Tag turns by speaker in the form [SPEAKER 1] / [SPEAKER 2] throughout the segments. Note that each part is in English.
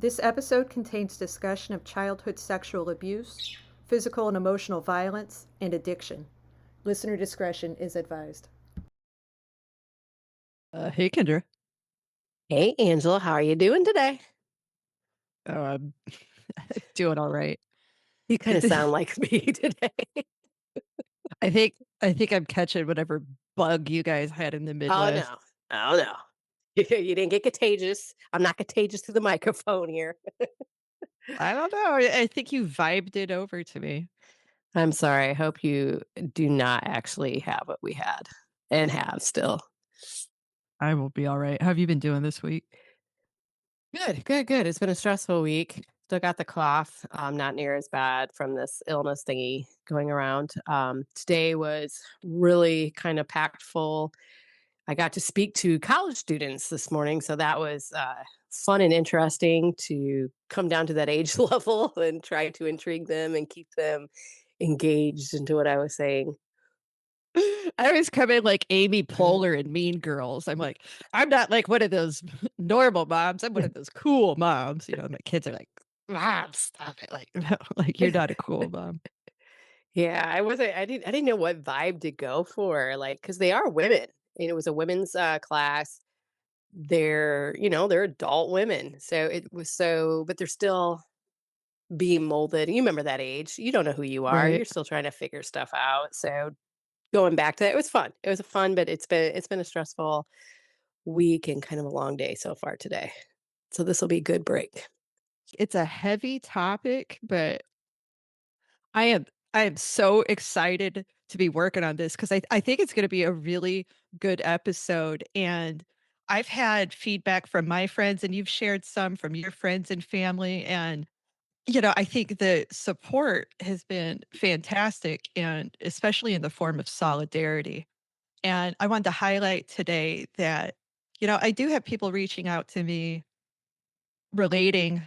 [SPEAKER 1] This episode contains discussion of childhood sexual abuse, physical and emotional violence, and addiction. Listener discretion is advised.
[SPEAKER 2] Hey, Kendra.
[SPEAKER 3] Hey, Angela, how are you doing today?
[SPEAKER 2] I'm doing all right.
[SPEAKER 3] You kind of
[SPEAKER 2] It-
[SPEAKER 3] sound like me today.
[SPEAKER 2] I think I'm catching whatever bug you guys had in the
[SPEAKER 3] Oh,
[SPEAKER 2] Midwest.
[SPEAKER 3] no. Oh, no. You didn't get contagious. I'm not contagious to the microphone here.
[SPEAKER 2] I don't know. I think you vibed it over to me.
[SPEAKER 3] I'm sorry. I hope you do not actually have what we had and have still.
[SPEAKER 2] I will be all right. How have you been doing this week?
[SPEAKER 3] Good, good, good. It's been a stressful week. Still got the cough. Not near as bad from this illness thingy going around. Today was really kind of packed full. I got to speak to college students this morning, so that was fun and interesting to come down to that age level and try to intrigue them and keep them engaged into what I was saying.
[SPEAKER 2] I always come in like Amy Poehler and Mean Girls. I'm like, I'm not like one of those normal moms. I'm one of those cool moms. My kids are like, Mom, stop it. Like, no, like you're not a cool mom.
[SPEAKER 3] Yeah, I wasn't. I didn't know what vibe to go for, like, because they are women. And it was a women's class. They're adult women, so it was so, but they're still being molded. You remember that age? You don't know who you are.
[SPEAKER 2] Right.
[SPEAKER 3] You're still trying to figure stuff out. So going back to that, it was fun. It was a fun, but it's been a stressful week and kind of a long day so far today. So this will be a good break.
[SPEAKER 2] It's a heavy topic, but I am I am so excited to be working on this because I think it's going to be a really good episode. And I've had feedback from my friends, and you've shared some from your friends and family. And I think the support has been fantastic, and especially in the form of solidarity. And I wanted to highlight today that I do have people reaching out to me relating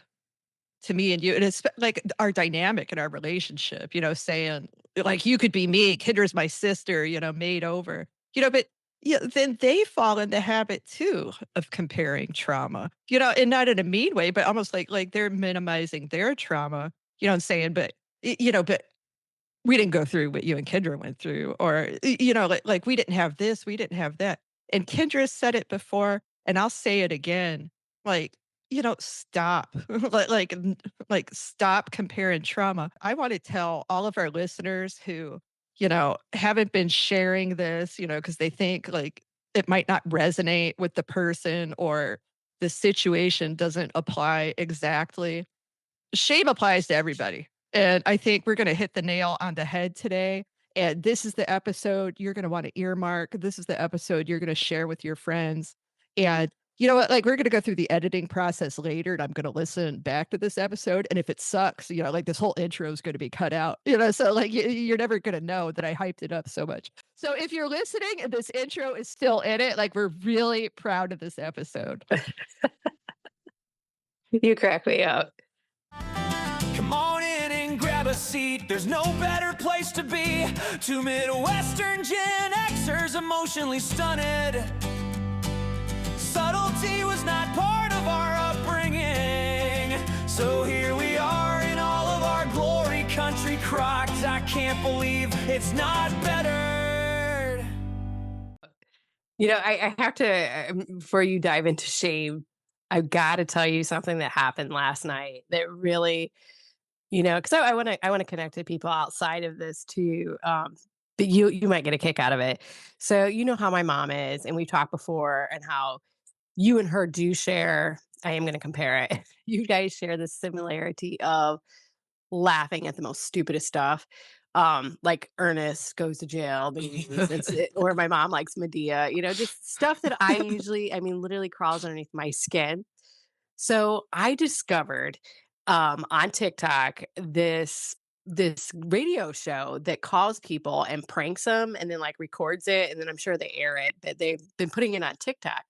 [SPEAKER 2] to me and you, and it's like our dynamic in our relationship, saying like, you could be me, Kendra's my sister, made over, but yeah, then they fall in the habit too of comparing trauma, and not in a mean way, but almost like they're minimizing their trauma, and saying, but we didn't go through what you and Kendra went through, or like we didn't have this, we didn't have that. And Kendra said it before, and I'll say it again, like, stop. like stop comparing trauma. I want to tell all of our listeners who, haven't been sharing this, because they think like it might not resonate with the person, or the situation doesn't apply exactly. Shame applies to everybody. And I think we're going to hit the nail on the head today. And this is the episode you're going to want to earmark. This is the episode you're going to share with your friends. And you know what? Like, we're going to go through the editing process later, and I'm going to listen back to this episode. And if it sucks, like this whole intro is going to be cut out, so like you're never going to know that I hyped it up so much. So if you're listening and this intro is still in it, like, we're really proud of this episode.
[SPEAKER 3] You crack me up.
[SPEAKER 4] Come on in and grab a seat. There's no better place to be. Two Midwestern Gen Xers emotionally stunted. Subtlety was not part of our upbringing. So here we are in all of our glory, country crocked. I can't believe it's not bettered.
[SPEAKER 3] I have to, before you dive into shame, I've got to tell you something that happened last night that really, because I want to connect to people outside of this too. But you might get a kick out of it. So you know how my mom is, and we've talked before, and how you and her do share. I am going to compare it. You guys share the similarity of laughing at the most stupidest stuff. Like Ernest goes to jail, or my mom likes Medea, just stuff that literally crawls underneath my skin. So I discovered on TikTok this radio show that calls people and pranks them, and then like records it, and then I'm sure they air it, but they've been putting it on TikTok.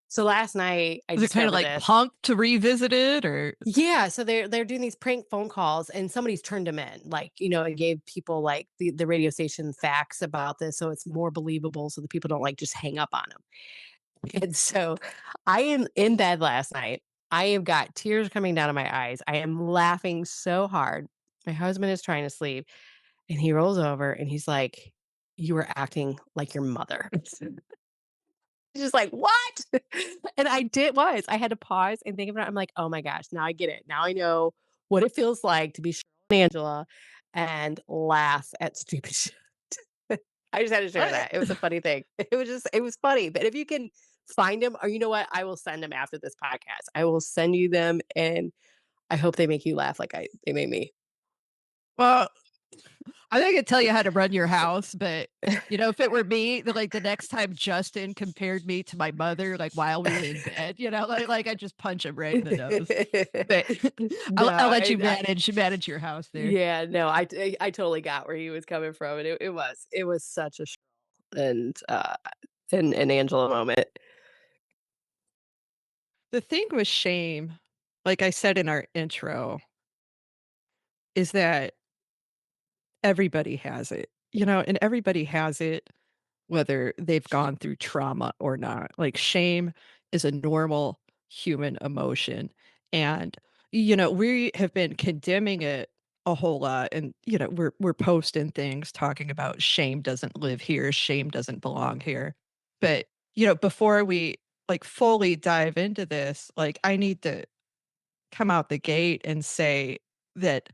[SPEAKER 3] So last night I
[SPEAKER 2] Is it kind of
[SPEAKER 3] discovered
[SPEAKER 2] like
[SPEAKER 3] this.
[SPEAKER 2] Punk to revisit it, or?
[SPEAKER 3] Yeah, so they're doing these prank phone calls, and somebody's turned them in. Like, it gave people like the radio station facts about this, so it's more believable, so the people don't like just hang up on them. And so I am in bed last night, I have got tears coming down of my eyes. I am laughing so hard. My husband is trying to sleep, and he rolls over and he's like, "You are acting like your mother." He's just like, "What?" And I had to pause and think about it. I'm like, "Oh my gosh, now I get it. Now I know what it feels like to be Cheryl and Angela and laugh at stupid shit." I just had to share
[SPEAKER 2] I
[SPEAKER 3] that. It was a funny thing. It was funny. But if you can find them, or you know what, I will send them after this podcast. I will send you them, and I hope they make you laugh like they made me.
[SPEAKER 2] well, I think I could tell you how to run your house, but, if it were me, the next time Justin compared me to my mother, like, while we were in bed, I just punch him right in the nose. But
[SPEAKER 3] No,
[SPEAKER 2] I'll let you
[SPEAKER 3] I
[SPEAKER 2] manage your house there.
[SPEAKER 3] yeah, no, I totally got where he was coming from, and it was such a and, an Angela moment.
[SPEAKER 2] The thing with shame, like I said in our intro, is that everybody has it, and everybody has it whether they've gone through trauma or not. Like shame is a normal human emotion. And, we have been condemning it a whole lot. And, we're posting things talking about shame doesn't live here, shame doesn't belong here. But, before we like fully dive into this, like I need to come out the gate and say that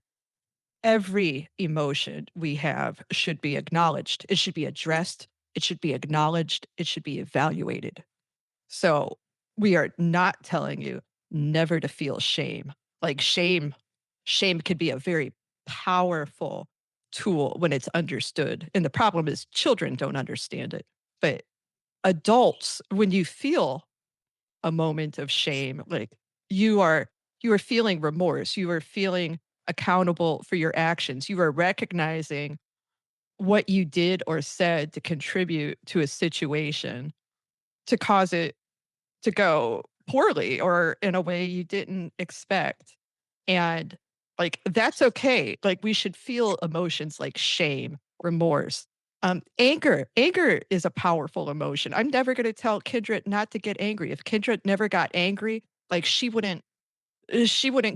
[SPEAKER 2] every emotion we have should be acknowledged. It should be addressed. It should be acknowledged. It should be evaluated. So we are not telling you never to feel shame. Like shame could be a very powerful tool when it's understood. And the problem is children don't understand it. But adults, when you feel a moment of shame, like you are you are feeling remorse, you are feeling accountable for your actions, you are recognizing what you did or said to contribute to a situation to cause it to go poorly or in a way you didn't expect. And like that's okay. Like we should feel emotions like shame, remorse, anger is a powerful emotion. I'm never going to tell Kindred not to get angry. If Kindred never got angry, like she wouldn't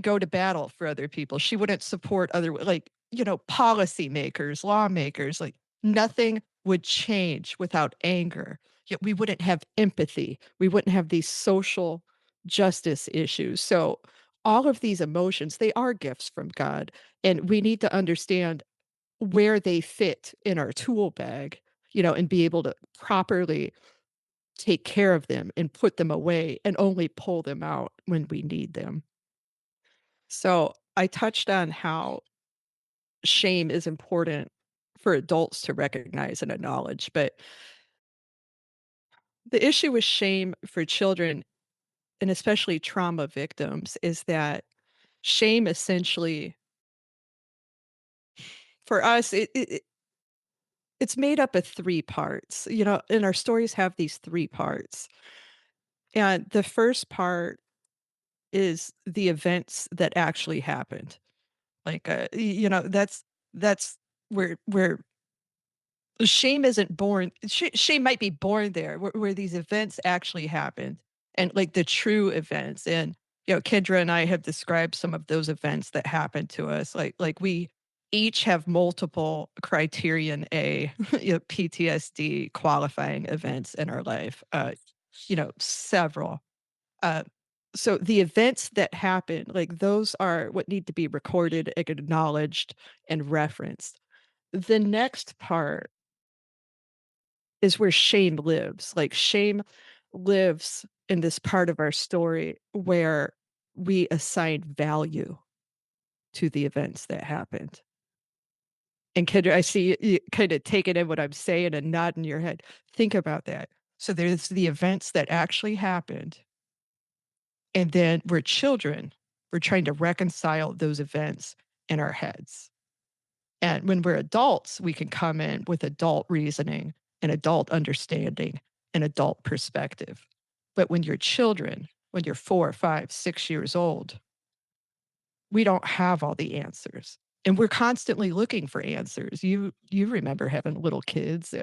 [SPEAKER 2] go to battle for other people. She wouldn't support other like, policymakers, lawmakers, like nothing would change without anger. Yet we wouldn't have empathy. We wouldn't have these social justice issues. So all of these emotions, they are gifts from God. And we need to understand where they fit in our tool bag, and be able to properly take care of them and put them away and only pull them out when we need them. So I touched on how shame is important for adults to recognize and acknowledge. But the issue with shame for children, and especially trauma victims, is that shame essentially, for us, it's made up of three parts. And our stories have these three parts. And the first part is the events that actually happened. Like, that's where shame isn't born. Shame might be born there, where these events actually happened, and like the true events. And Kendra and I have described some of those events that happened to us. Like we each have multiple criterion A, PTSD qualifying events in our life. Several. Uh, so the events that happen, like those are what need to be recorded, acknowledged, and referenced. The next part is where shame lives. Like shame lives in this part of our story where we assign value to the events that happened. And Kendra, I see you kind of taking in what I'm saying and nodding your head. Think about that. So there's the events that actually happened. And then we're children. We're trying to reconcile those events in our heads. And when we're adults, we can come in with adult reasoning and adult understanding and adult perspective. But when you're children, when you're 4, 5, 6 years old, we don't have all the answers. And we're constantly looking for answers. You remember having little kids,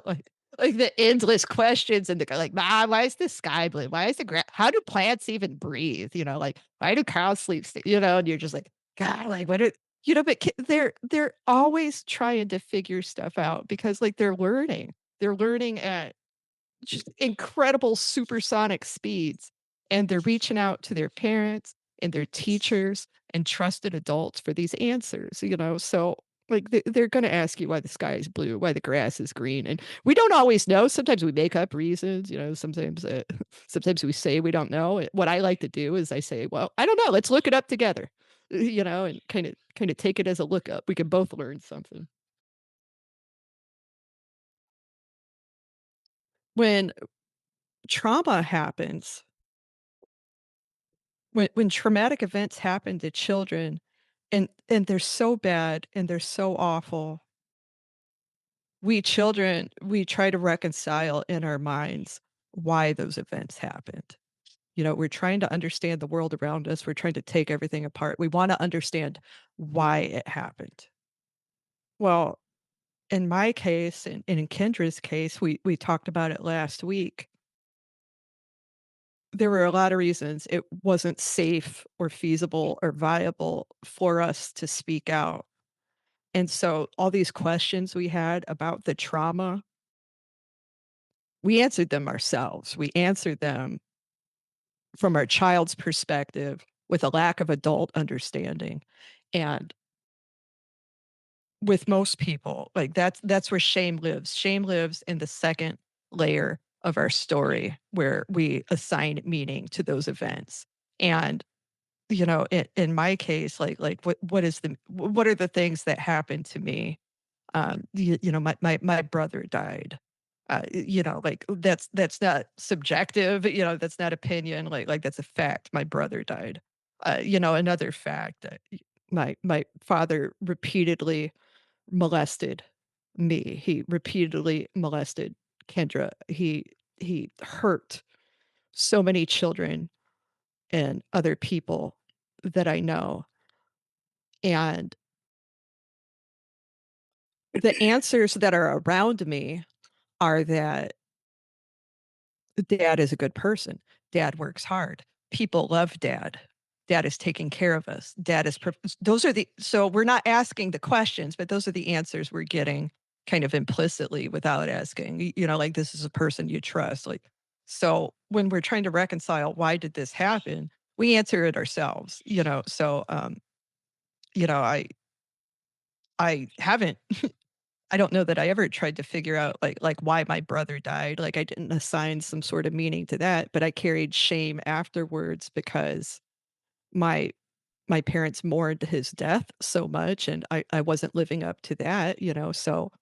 [SPEAKER 2] like Like the endless questions and the guy like, "Mom, why is the sky blue? Why is the grass? How do plants even breathe?" You know, like, "Why do cows sleep?" You know, and you're just like, "God, like, what are" you know, but they're always trying to figure stuff out because, like, they're learning. They're learning at just incredible supersonic speeds, and they're reaching out to their parents and their teachers and trusted adults for these answers, you know? So, like, they're gonna ask you why the sky is blue, why the grass is green, and we don't always know. Sometimes we make up reasons, you know, sometimes, sometimes we say we don't know. What I like to do is I say, "Well, I don't know, let's look it up together," you know, and kinda take it as a lookup. We can both learn something. When trauma happens when traumatic events happen to children and they're so bad and they're so awful, we children, we try to reconcile in our minds why those events happened. You know, we're trying to understand the world around us. We're trying to take everything apart. We want to understand why it happened. Well, in my case and in Kendra's case, we talked about it last week. There were a lot of reasons it wasn't safe or feasible or viable for us to speak out. And so all these questions we had about the trauma, we answered them ourselves. We answered them from our child's perspective with a lack of adult understanding. And with most people, like that's where shame lives. Shame lives in the second layer of our story where we assign meaning to those events. And you know, in my case, like what is the what are the things that happened to me? You know, my brother died. You know, like that's not subjective. You know, that's not opinion. Like that's a fact. My brother died. You know, another fact that my father repeatedly molested me. He repeatedly molested Kendra. He hurt so many children and other people that I know. And the answers that are around me are that dad is a good person. Dad works hard. People love dad. Dad is taking care of us. Dad is, those are the, so we're not asking the questions, but those are the answers we're getting kind of implicitly without asking. You know, like this is a person you trust. Like, so when we're trying to reconcile why did this happen, we answer it ourselves, you know. So, you know, I haven't I don't know that I ever tried to figure out like why my brother died. Like I didn't assign some sort of meaning to that, but I carried shame afterwards because my my parents mourned his death so much and I wasn't living up to that, you know. So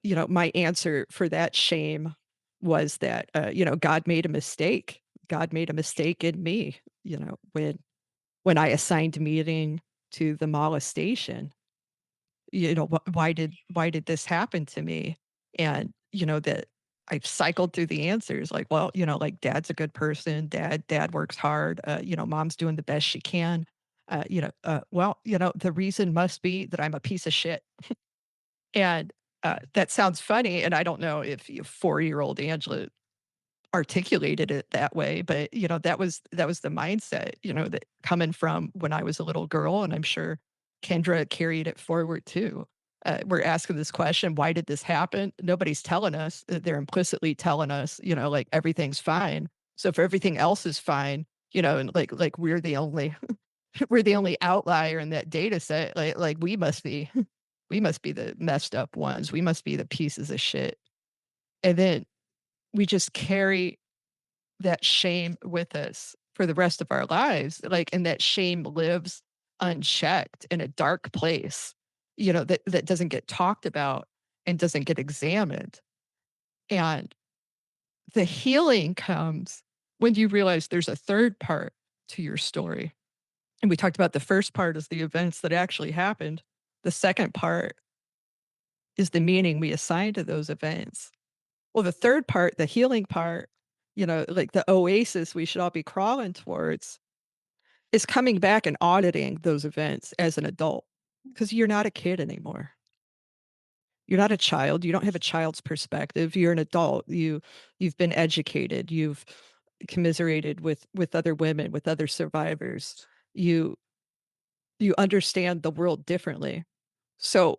[SPEAKER 2] you know, my answer for that shame was that you know, God made a mistake. God made a mistake in me, you know, when I assigned meaning to the molestation. You know, why did this happen to me? And, you know, that I've cycled through the answers like, well, you know, like dad's a good person, dad works hard, you know, mom's doing the best she can. You know, well, you know, the reason must be that I'm a piece of shit. And that sounds funny. And I don't know if 4-year-old Angela articulated it that way, but you know, that was the mindset, you know, that coming from when I was a little girl, and I'm sure Kendra carried it forward too. We're asking this question, why did this happen? Nobody's telling us. They're implicitly telling us, you know, like everything's fine. So if everything else is fine, you know, and like we're the only we're the only outlier in that data set, like we must be we must be the messed up ones. We must be the pieces of shit. And then we just carry that shame with us for the rest of our lives, like, and that shame lives unchecked in a dark place, you know, that doesn't get talked about and doesn't get examined. And the healing comes when you realize there's a third part to your story. And we talked about the first part is the events that actually happened. The second part is the meaning we assign to those events. Well, the third part, the healing part, you know, like the oasis we should all be crawling towards is coming back and auditing those events as an adult because you're not a kid anymore. You're not a child. You don't have a child's perspective. You're an adult. You've been educated. You've commiserated with other women, with other survivors. You you understand the world differently. So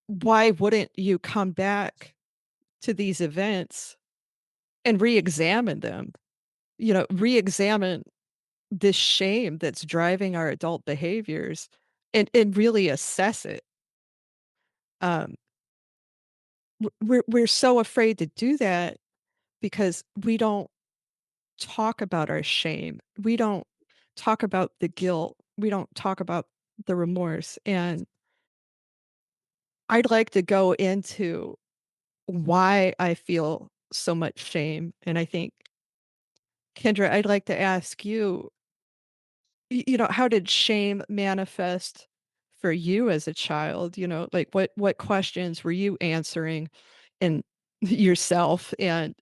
[SPEAKER 2] why wouldn't you come back to these events and re-examine them? Re-examine this shame that's driving our adult behaviors and really assess it. Um, we're so afraid to do that because we don't talk about our shame. We don't talk about the guilt. We don't talk about the remorse. And I'd like to go into why I feel so much shame. And I think, Kendra, I'd like to ask you, how did shame manifest for you as a child? Like what questions were you answering in yourself, and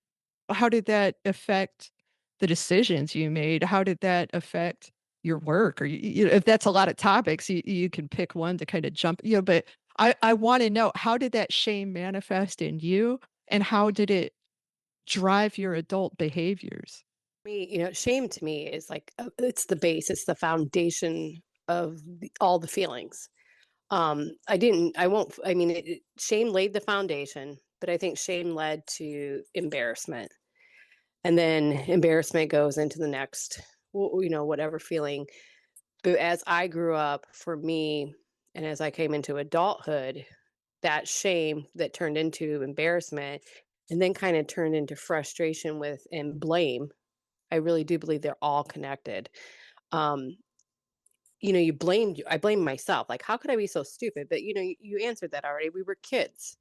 [SPEAKER 2] how did that affect the decisions you made? How did that affect your work? Or if that's a lot of topics, you can pick one to kind of jump, but I want to know, how did that shame manifest in you, and how did it drive your adult behaviors?
[SPEAKER 3] Me, shame to me is like it's the base, it's the foundation of all the feelings. I won't, I mean, shame laid the foundation, but I think shame led to embarrassment. And then embarrassment goes into the next, whatever feeling. But as I grew up, for me, and as I came into adulthood, that shame that turned into embarrassment and then kind of turned into frustration with and blame. I really do believe they're all connected. Um, I blame myself. Like, how could I be so stupid? But you answered that already. We were kids.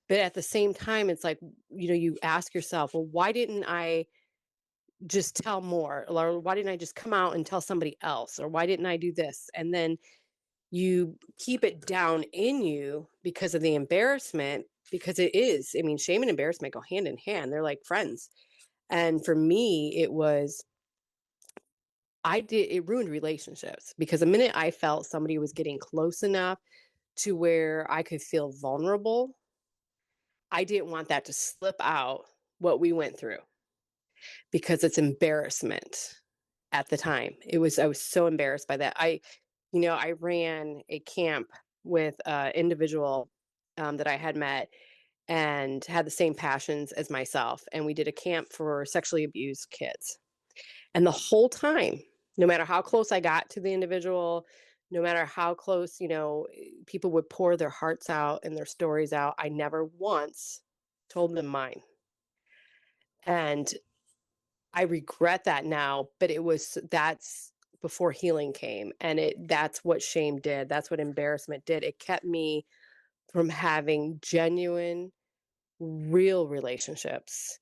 [SPEAKER 3] But at the same time, it's like, you ask yourself, well, why didn't I just tell more? Or why didn't I just come out and tell somebody else? Or why didn't I do this? And then you keep it down in you because of the embarrassment, because it is, I mean, shame and embarrassment go hand in hand. They're like friends. And for me, it ruined relationships because the minute I felt somebody was getting close enough to where I could feel vulnerable, I didn't want that to slip out what we went through because it's embarrassment at the time. I was so embarrassed by that. I ran a camp with an individual that I had met and had the same passions as myself. And we did a camp for sexually abused kids. And the whole time, no matter how close I got to the individual, no matter how close, people would pour their hearts out and their stories out, I never once told them mine. And I regret that now, but that's before healing came. And that's what shame did. That's what embarrassment did. It kept me from having genuine, real relationships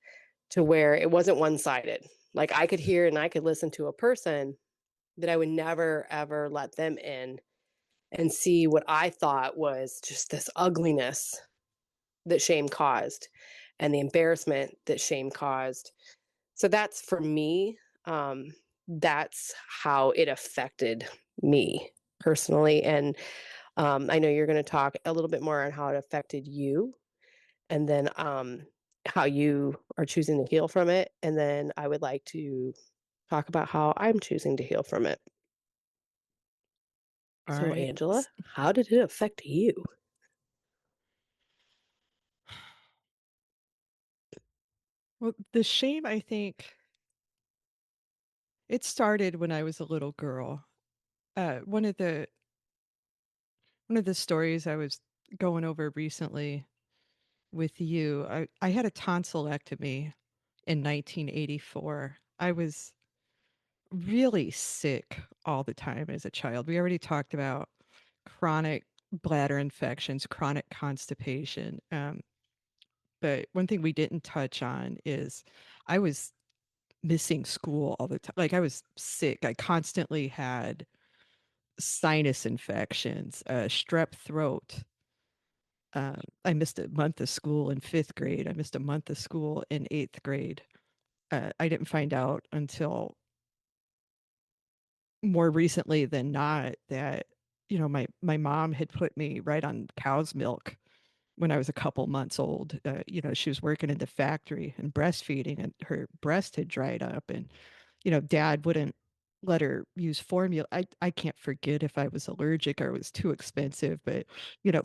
[SPEAKER 3] to where it wasn't one-sided. Like I could hear and I could listen to a person that I would never ever let them in and see what I thought was just this ugliness that shame caused and the embarrassment that shame caused. So that's for me. That's how it affected me personally. And I know you're going to talk a little bit more on how it affected you and then how you are choosing to heal from it. And then I would like to talk about how I'm choosing to heal from it.
[SPEAKER 2] All
[SPEAKER 3] So,
[SPEAKER 2] right.
[SPEAKER 3] Angela, how did it affect you?
[SPEAKER 2] Well, the shame, I think, it started when I was a little girl. One of the stories I was going over recently with you, I had a tonsillectomy in 1984. I was really sick all the time as a child. We already talked about chronic bladder infections, chronic constipation. But one thing we didn't touch on is I was missing school all the time. Like I was sick. I constantly had sinus infections, strep throat. I missed a month of school in fifth grade. I missed a month of school in eighth grade. I didn't find out until more recently than not that my mom had put me right on cow's milk when I was a couple months old. She was working in the factory and breastfeeding, and her breast had dried up, and dad wouldn't let her use formula. I can't forget if I was allergic or it was too expensive, but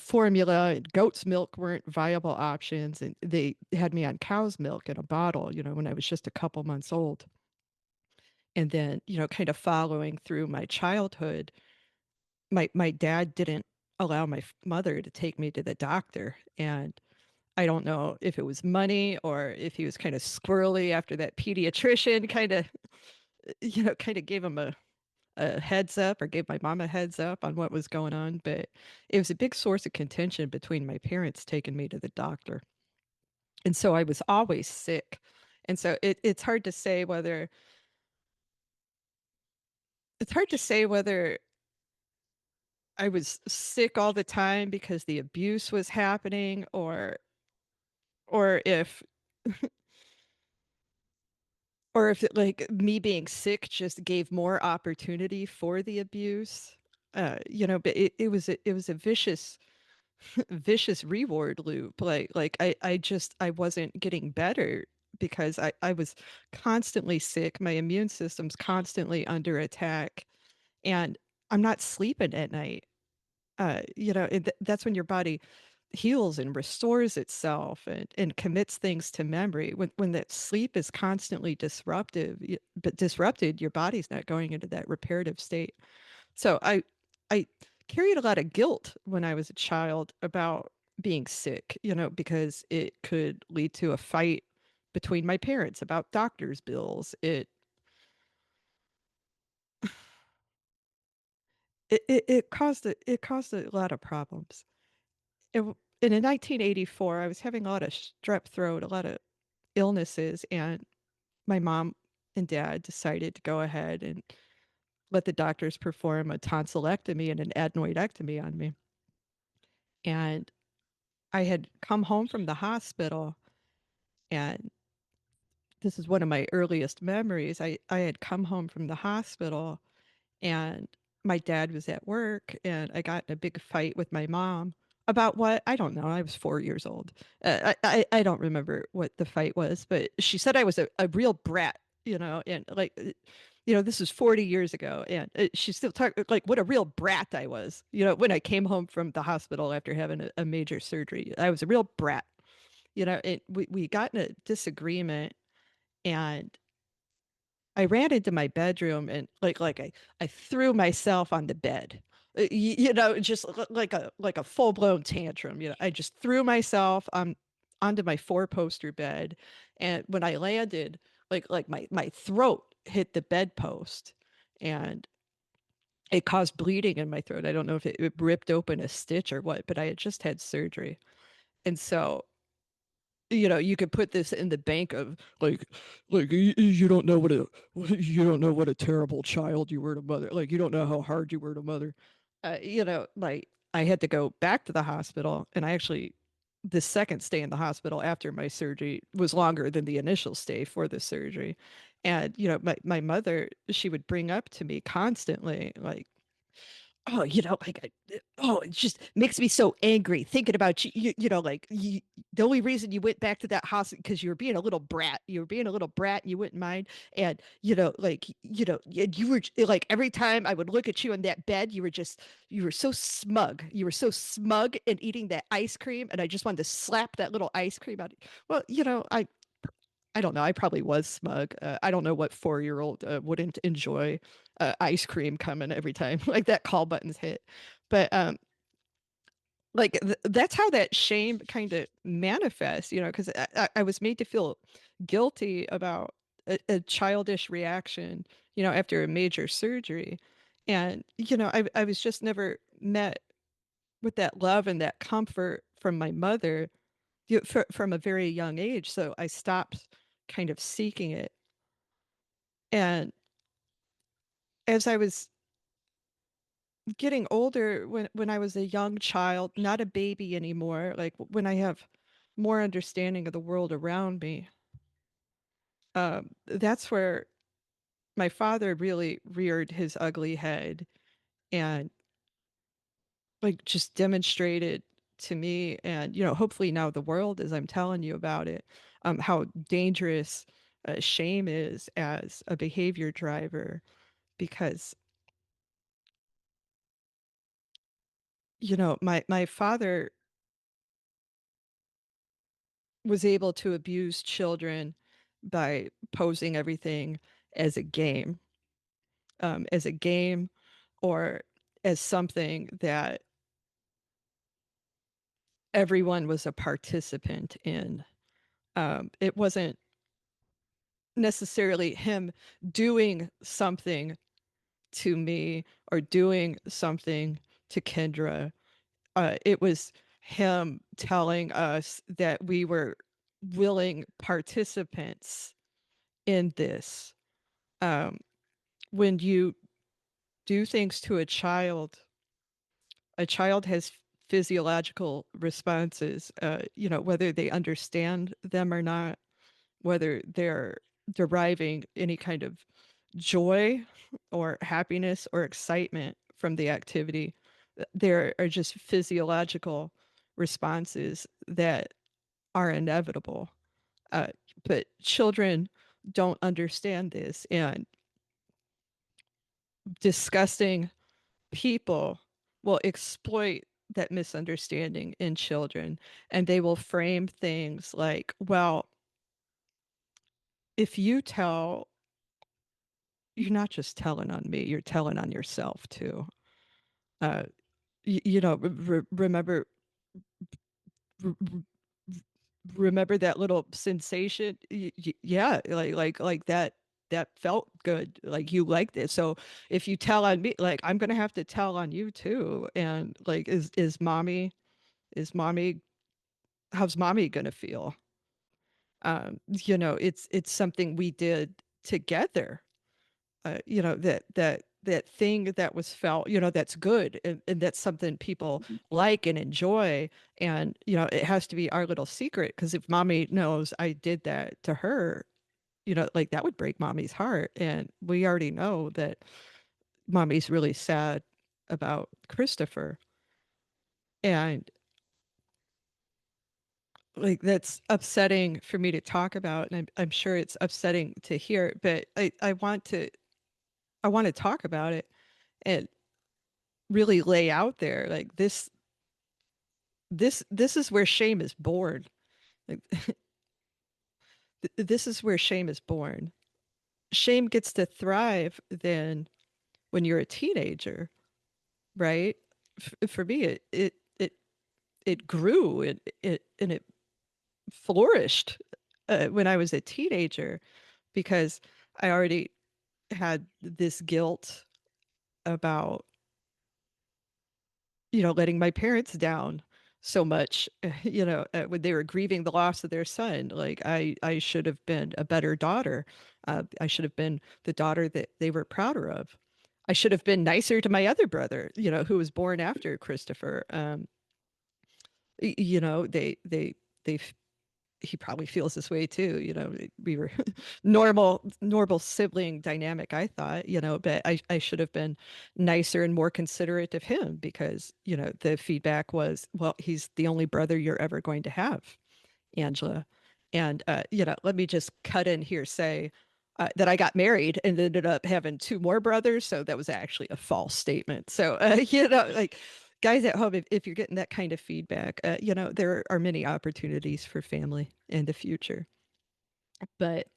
[SPEAKER 2] formula and goat's milk weren't viable options, and they had me on cow's milk in a bottle, when I was just a couple months old. And then, kind of following through my childhood, my dad didn't allow my mother to take me to the doctor. And I don't know if it was money or if he was kind of squirrely after that pediatrician kind of, kind of gave him a heads up, or gave my mom a heads up on what was going on. But it was a big source of contention between my parents taking me to the doctor. And so I was always sick. And so it's hard to say whether I was sick all the time because the abuse was happening, or if like me being sick just gave more opportunity for the abuse. But it was a vicious reward loop. I wasn't getting better because I was constantly sick. My immune system's constantly under attack, and I'm not sleeping at night. That's when your body heals and restores itself, and commits things to memory. When that sleep is constantly disrupted, your body's not going into that reparative state. So I carried a lot of guilt when I was a child about being sick, because it could lead to a fight between my parents about doctor's bills. It caused a lot of problems. And in 1984, I was having a lot of strep throat, a lot of illnesses, and my mom and dad decided to go ahead and let the doctors perform a tonsillectomy and an adenoidectomy on me. And I had come home from the hospital, and this is one of my earliest memories. I had come home from the hospital, and my dad was at work, and I got in a big fight with my mom about what, I don't know. I was 4 years old. I don't remember what the fight was, but she said I was a real brat, and like, this is 40 years ago, and she still talked like what a real brat I was, when I came home from the hospital after having a major surgery. I was a real brat, and we got in a disagreement, and I ran into my bedroom, and I threw myself on the bed. Just like a full-blown tantrum. I just threw myself onto my four-poster bed, and when I landed, my throat hit the bedpost, and it caused bleeding in my throat. I don't know if it ripped open a stitch or what, but I had just had surgery. And so you could put this in the bank of you don't know what a terrible child you were to mother. Like, you don't know how hard you were to mother. I had to go back to the hospital, and the second stay in the hospital after my surgery was longer than the initial stay for the surgery. And my mother, she would bring up to me constantly, like, oh, it just makes me so angry thinking about you. The only reason you went back to that hospital because you were being a little brat. You were being a little brat, and you wouldn't mind. And you were like, every time I would look at you in that bed, you were so smug. You were so smug and eating that ice cream, and I just wanted to slap that little ice cream out. Well, I don't know. I probably was smug. I don't know what 4-year-old wouldn't enjoy ice cream coming every time like that call button's hit. But that's how that shame kind of manifests, because I was made to feel guilty about a childish reaction, after a major surgery. And, I was just never met with that love and that comfort from my mother, from a very young age. So I stopped kind of seeking it. And as I was getting older, when I was a young child, not a baby anymore, like when I have more understanding of the world around me, that's where my father really reared his ugly head. And like just demonstrated to me, and hopefully now the world, as I'm telling you about it, how dangerous shame is as a behavior driver. Because my father was able to abuse children by posing everything as a game, as a game, or as something that everyone was a participant in. It wasn't necessarily him doing something to me or doing something to Kendra. It was him telling us that we were willing participants in this. Um, when you do things to a child has physiological responses, whether they understand them or not, whether they're deriving any kind of joy or happiness or excitement from the activity. There are just physiological responses that are inevitable. Uh, but children don't understand this, and disgusting people will exploit that misunderstanding in children, and they will frame things like, well, if you tell, you're not just telling on me, you're telling on yourself too. uh remember, r- r- remember that little sensation. Yeah, like that felt good, like you liked it. So if you tell on me, like I'm gonna have to tell on you too. And like, is mommy how's mommy gonna feel? It's something we did together. That thing that was felt, that's good, and that's something people like and enjoy. And it has to be our little secret, because if mommy knows I did that to her, like that would break mommy's heart. And we already know that mommy's really sad about Christopher. And like, that's upsetting for me to talk about, and I'm sure it's upsetting to hear, but I want to talk about it and really lay out there, like, this is where shame is born. Like, this is where shame is born. Shame gets to thrive then when you're a teenager, right? For me, it grew, and it flourished when I was a teenager, because I already had this guilt about letting my parents down so much, when they were grieving the loss of their son. Like, I should have been a better daughter. I should have been the daughter that they were prouder of. I should have been nicer to my other brother, who was born after Christopher. They he probably feels this way too. We were normal sibling dynamic, I thought, but I should have been nicer and more considerate of him, because the feedback was, well, he's the only brother you're ever going to have, Angela. And let me just cut in here, say that I got married and ended up having two more brothers, so that was actually a false statement. So like, guys at home, if you're getting that kind of feedback, there are many opportunities for family in the future. But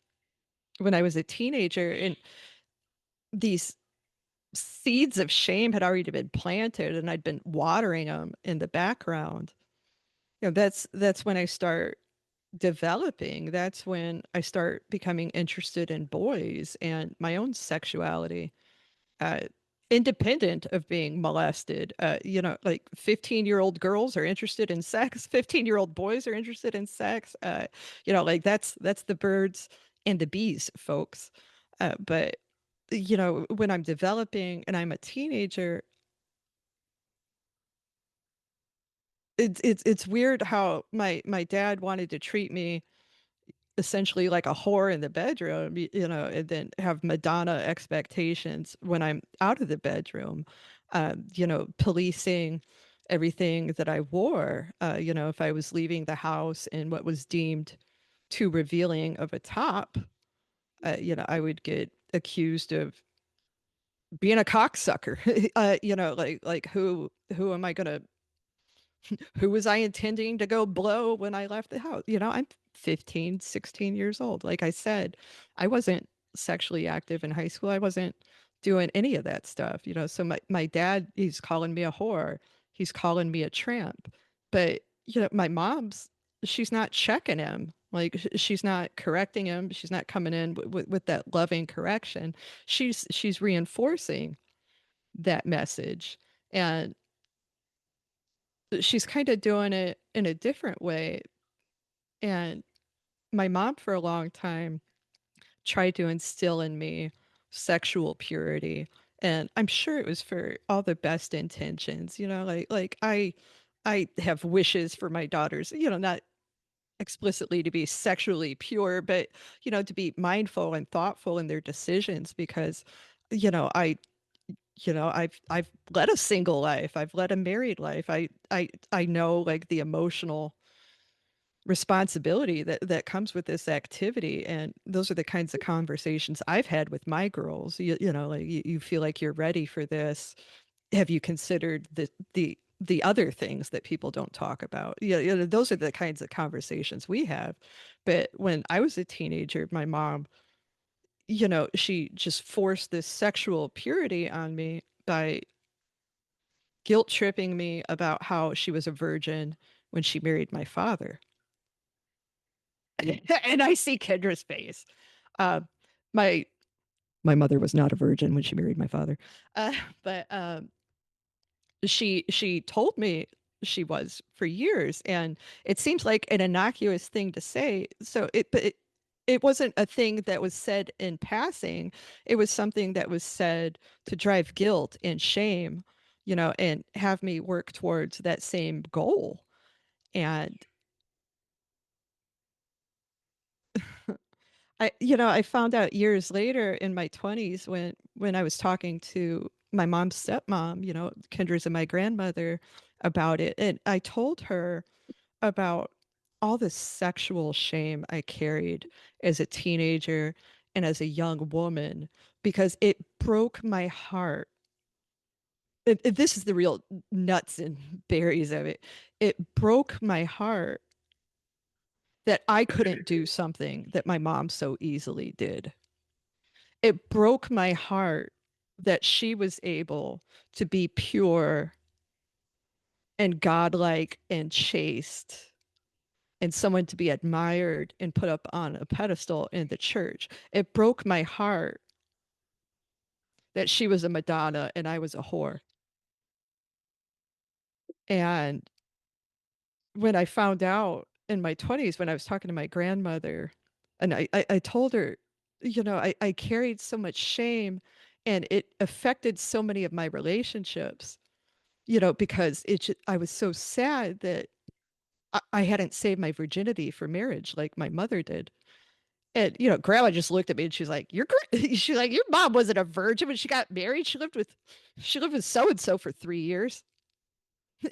[SPEAKER 2] when I was a teenager, and these seeds of shame had already been planted, and I'd been watering them in the background, that's when I start developing. That's when I start becoming interested in boys and my own sexuality, uh, independent of being molested. Like, 15-year-old girls are interested in sex, 15-year-old boys are interested in sex. Like, that's the birds and the bees, folks. But when I'm developing and I'm a teenager, it's weird how my dad wanted to treat me essentially like a whore in the bedroom, and then have Madonna expectations when I'm out of the bedroom. Policing everything that I wore. If I was leaving the house in what was deemed too revealing of a top, I would get accused of being a cocksucker. Like who am I gonna who was I intending to go blow when I left the house? I'm 15, 16 years old. Like I said, I wasn't sexually active in high school. I wasn't doing any of that stuff, So my dad, he's calling me a whore. He's calling me a tramp. But, my mom's, she's not checking him. Like she's not correcting him. She's not coming in with that loving correction. She's reinforcing that message. And she's kind of doing it in a different way. And my mom, for a long time, tried to instill in me sexual purity. And I'm sure it was for all the best intentions, like I have wishes for my daughters, not explicitly to be sexually pure, but to be mindful and thoughtful in their decisions because, I I've led a single life. I've led a married life. I know like the emotional responsibility that comes with this activity, and those are the kinds of conversations I've had with my girls. Like you feel like you're ready for this. Have you considered the other things that people don't talk about? Those are the kinds of conversations we have. But when I was a teenager, my mom, she just forced this sexual purity on me by guilt tripping me about how she was a virgin when she married my father. And I see Kendra's face. Uh, my my mother was not a virgin when she married my father, but she told me she was for years, and it seems like an innocuous thing to say. But it wasn't a thing that was said in passing. It was something that was said to drive guilt and shame, and have me work towards that same goal. And I found out years later in my 20s when I was talking to my mom's stepmom, Kendra's and my grandmother about it. And I told her about all the sexual shame I carried as a teenager and as a young woman because it broke my heart. This is the real nuts and berries of it. It broke my heart that I couldn't do something that my mom so easily did. It broke my heart that she was able to be pure and godlike and chaste and someone to be admired and put up on a pedestal in the church. It broke my heart that she was a Madonna and I was a whore. And when I found out in my 20s, when I was talking to my grandmother, and I told her, I carried so much shame and it affected so many of my relationships, because I was so sad that I hadn't saved my virginity for marriage like my mother did. And, grandma just looked at me and she's like, she's like, your mom wasn't a virgin when she got married. She lived with so-and-so for 3 years.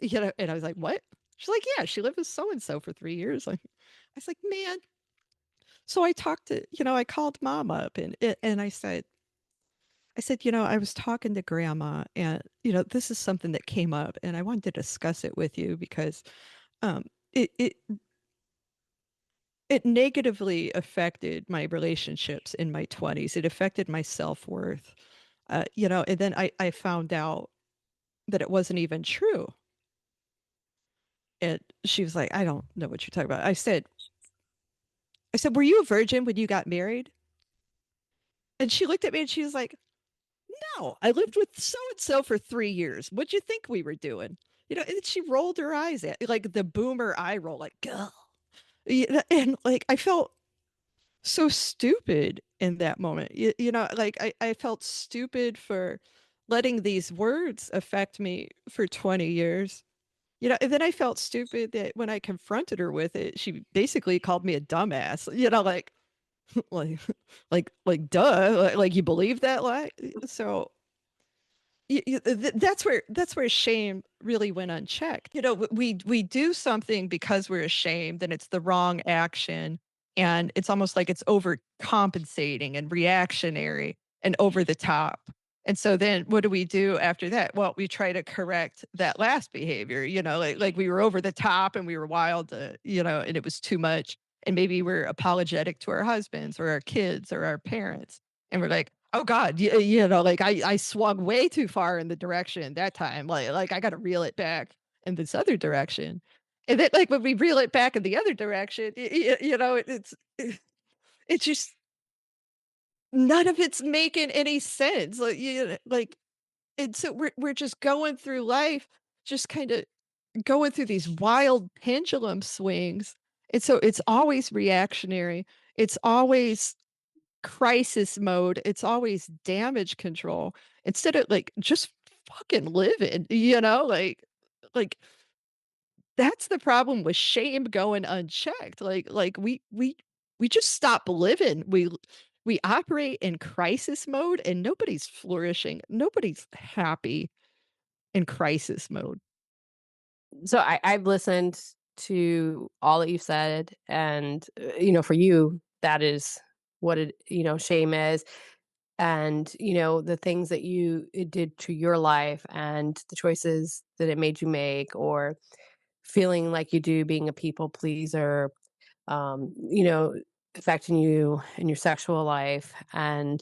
[SPEAKER 2] And I was like, what? She's like, yeah, she lived with so-and-so for 3 years. Like, I was like, man. So I talked to, I called mom up and I said, I was talking to grandma and, this is something that came up and I wanted to discuss it with you because um, it, it, it negatively affected my relationships in my 20s. It affected my self-worth, and then I found out that it wasn't even true. And she was like, I don't know what you're talking about. I said, were you a virgin when you got married? And she looked at me and she was like, no, I lived with so and so for 3 years. What'd you think we were doing? And she rolled her eyes at like the boomer eye roll, like, girl. And like I felt so stupid in that moment. Like I felt stupid for letting these words affect me for 20 years. And then I felt stupid that when I confronted her with it, she basically called me a dumbass, like, like, like duh, like you believe that lie? So that's where shame really went unchecked. We do something because we're ashamed, and it's the wrong action, and it's almost like it's overcompensating and reactionary and over the top. And so then what do we do after that? Well, we try to correct that last behavior, like we were over the top and we were wild, and it was too much. And maybe we're apologetic to our husbands or our kids or our parents. And we're like, oh God, like I swung way too far in the direction that time. Like I got to reel it back in this other direction. And then like when we reel it back in the other direction, it's just none of it's making any sense. And so we're just going through life, just kind of going through these wild pendulum swings. And so it's always reactionary. It's always crisis mode. It's always damage control instead of like just fucking living, like that's the problem with shame going unchecked. We just stop living. We operate in crisis mode and nobody's flourishing. Nobody's happy in crisis mode.
[SPEAKER 3] So I've listened to all that you've said, and for you, that is what shame is, and the things that it did to your life, and the choices that it made you make, or feeling like you do, being a people pleaser, um, you know, affecting you in your sexual life, and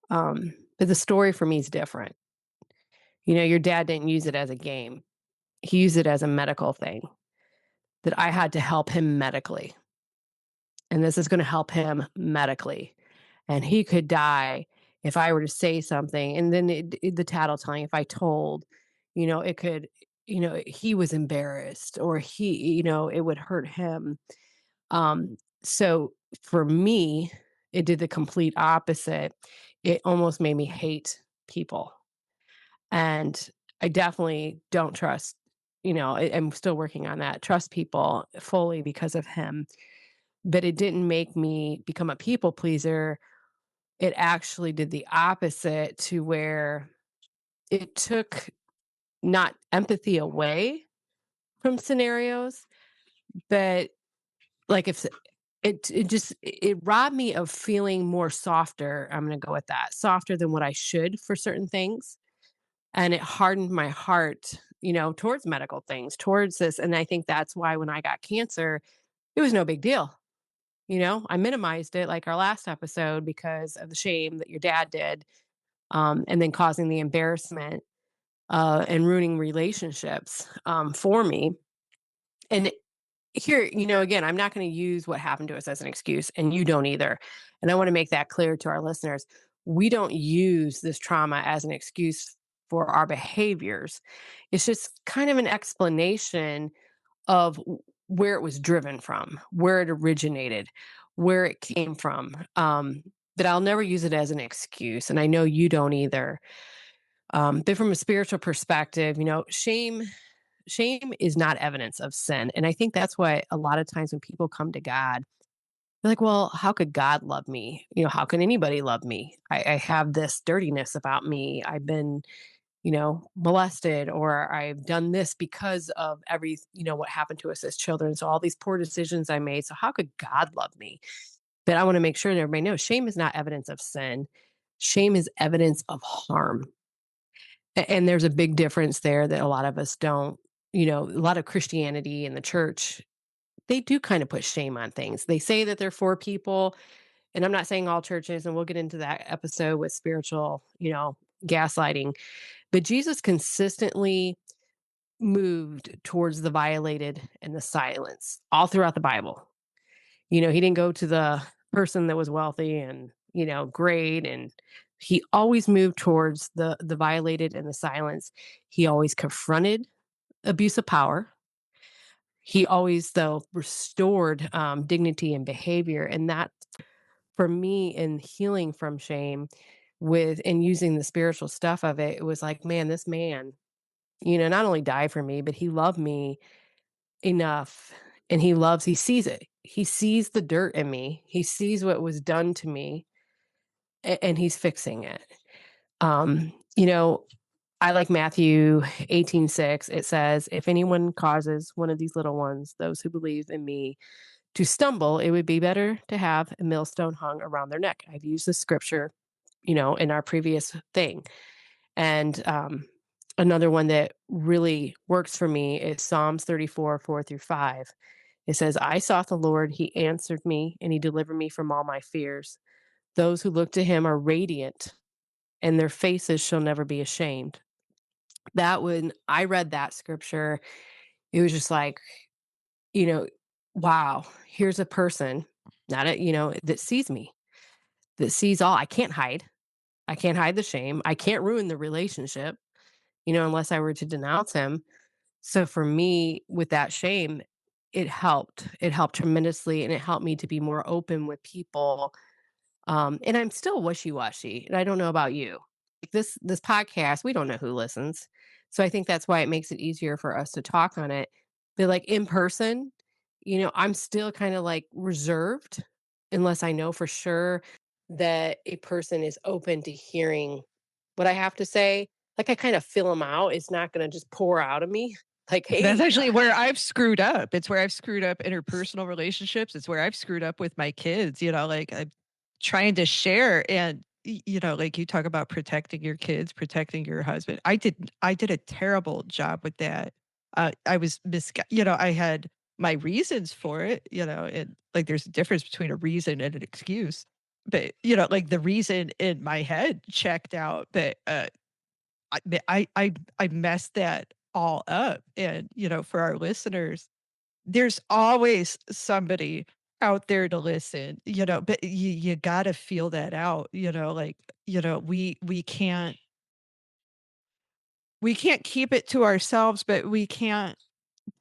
[SPEAKER 3] but the story for me is different. Your dad didn't use it as a game; he used it as a medical thing that I had to help him medically. And this is going to help him medically. And he could die if I were to say something. And then the tattletale, if I told, it could, he was embarrassed, or it would hurt him. So for me, it did the complete opposite. It almost made me hate people. And I definitely don't trust, I'm still working on that, trust people fully because of him. But it didn't make me become a people pleaser. It actually did the opposite, to where it took not empathy away from scenarios, but like if it robbed me of feeling more softer. I'm going to go with that, softer than what I should for certain things. And it hardened my heart, towards medical things, towards this. And I think that's why when I got cancer, it was no big deal. I minimized it, like our last episode, because of the shame that your dad did, and then causing the embarrassment, and ruining relationships, for me. And here, again, I'm not going to use what happened to us as an excuse, and you don't either. And I want to make that clear to our listeners. We don't use this trauma as an excuse for our behaviors. It's just kind of an explanation of where it was driven from, where it originated, where it came from. But I'll never use it as an excuse, and I know you don't either. But from a spiritual perspective, shame is not evidence of sin, and I think that's why a lot of times when people come to God, they're like, "Well, how could God love me? How can anybody love me? I have this dirtiness about me. I've been molested, or I've done this because of what happened to us as children. So all these poor decisions I made. So how could God love me?" But I want to make sure that everybody knows shame is not evidence of sin. Shame is evidence of harm. And there's a big difference there that a lot of us don't, a lot of Christianity and the church, they do kind of put shame on things. They say that they're for people. And I'm not saying all churches, and we'll get into that episode with spiritual, gaslighting. But Jesus consistently moved towards the violated and the silence all throughout the Bible. He didn't go to the person that was wealthy and, great. And he always moved towards the violated and the silence. He always confronted abuse of power. He always, though, restored dignity and behavior. And that, for me, in healing from shame, and using the spiritual stuff of it, it was like, man, this man, not only died for me, but he loved me enough, and he sees it. He sees the dirt in me. He sees what was done to me, and he's fixing it. Um, you know, I like Matthew 18:6. It says, "If anyone causes one of these little ones, those who believe in me, to stumble, it would be better to have a millstone hung around their neck." I've used this scripture, in our previous thing. And another one that really works for me is Psalms 34, 4 through 5. It says, "I sought the Lord, he answered me, and he delivered me from all my fears. Those who look to him are radiant, and their faces shall never be ashamed." That when I read that scripture, it was just like, you know, wow, here's a person, not a, that sees me, that sees all. I can't hide. I can't hide the shame. I can't ruin the relationship, unless I were to denounce him. So for me, with that shame, it helped. It helped tremendously, and it helped me to be more open with people. And I'm still wishy-washy, and I don't know about you. Like this podcast, we don't know who listens. So I think that's why it makes it easier for us to talk on it. But like in person, I'm still kind of like reserved unless I know for sure that a person is open to hearing what I have to say. Like I kind of fill them out. It's not going to just pour out of me. Like,
[SPEAKER 2] That's
[SPEAKER 3] hey,
[SPEAKER 2] actually where I've screwed up. It's where I've screwed up interpersonal relationships. It's where I've screwed up with my kids, like I'm trying to share and like you talk about protecting your kids, protecting your husband. I did a terrible job with that. I was I had my reasons for it, and like there's a difference between a reason and an excuse. But like the reason in my head checked out, but I messed that all up. And, for our listeners, there's always somebody out there to listen, but you gotta feel that out, like, we can't keep it to ourselves, but we can't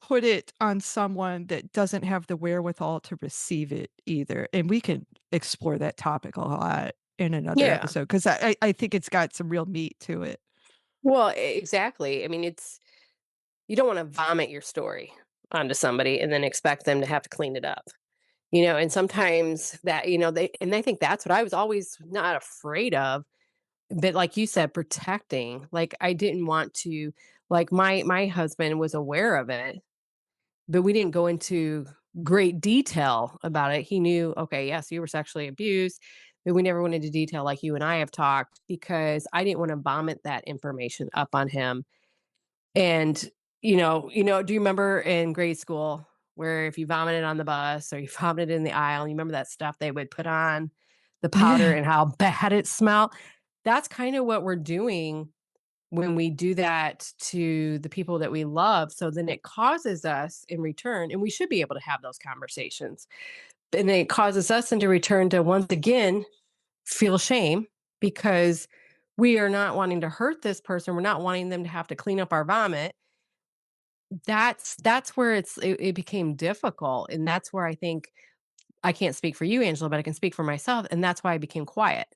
[SPEAKER 2] put it on someone that doesn't have the wherewithal to receive it either. And we can explore that topic a lot in another
[SPEAKER 3] yeah.
[SPEAKER 2] episode because I think it's got some real meat to it.
[SPEAKER 3] Well, exactly. I mean, you don't want to vomit your story onto somebody and then expect them to have to clean it up. And sometimes that, and I think that's what I was always not afraid of, but like you said, protecting. Like I didn't want to, like my husband was aware of it, but we didn't go into great detail about it. He knew, okay, yes, you were sexually abused, but we never went into detail like you and I have talked because I didn't want to vomit that information up on him. And do you remember in grade school where if you vomited on the bus or you vomited in the aisle, you remember that stuff they would put on the powder
[SPEAKER 2] Yeah.
[SPEAKER 3] and how bad it smelled? That's kind of what we're doing when we do that to the people that we love. So then it causes us in return, and we should be able to have those conversations. And then it causes us in return to once again feel shame because we are not wanting to hurt this person. We're not wanting them to have to clean up our vomit. That's where it became difficult. And that's where I think I can't speak for you, Angela, but I can speak for myself. And that's why I became quiet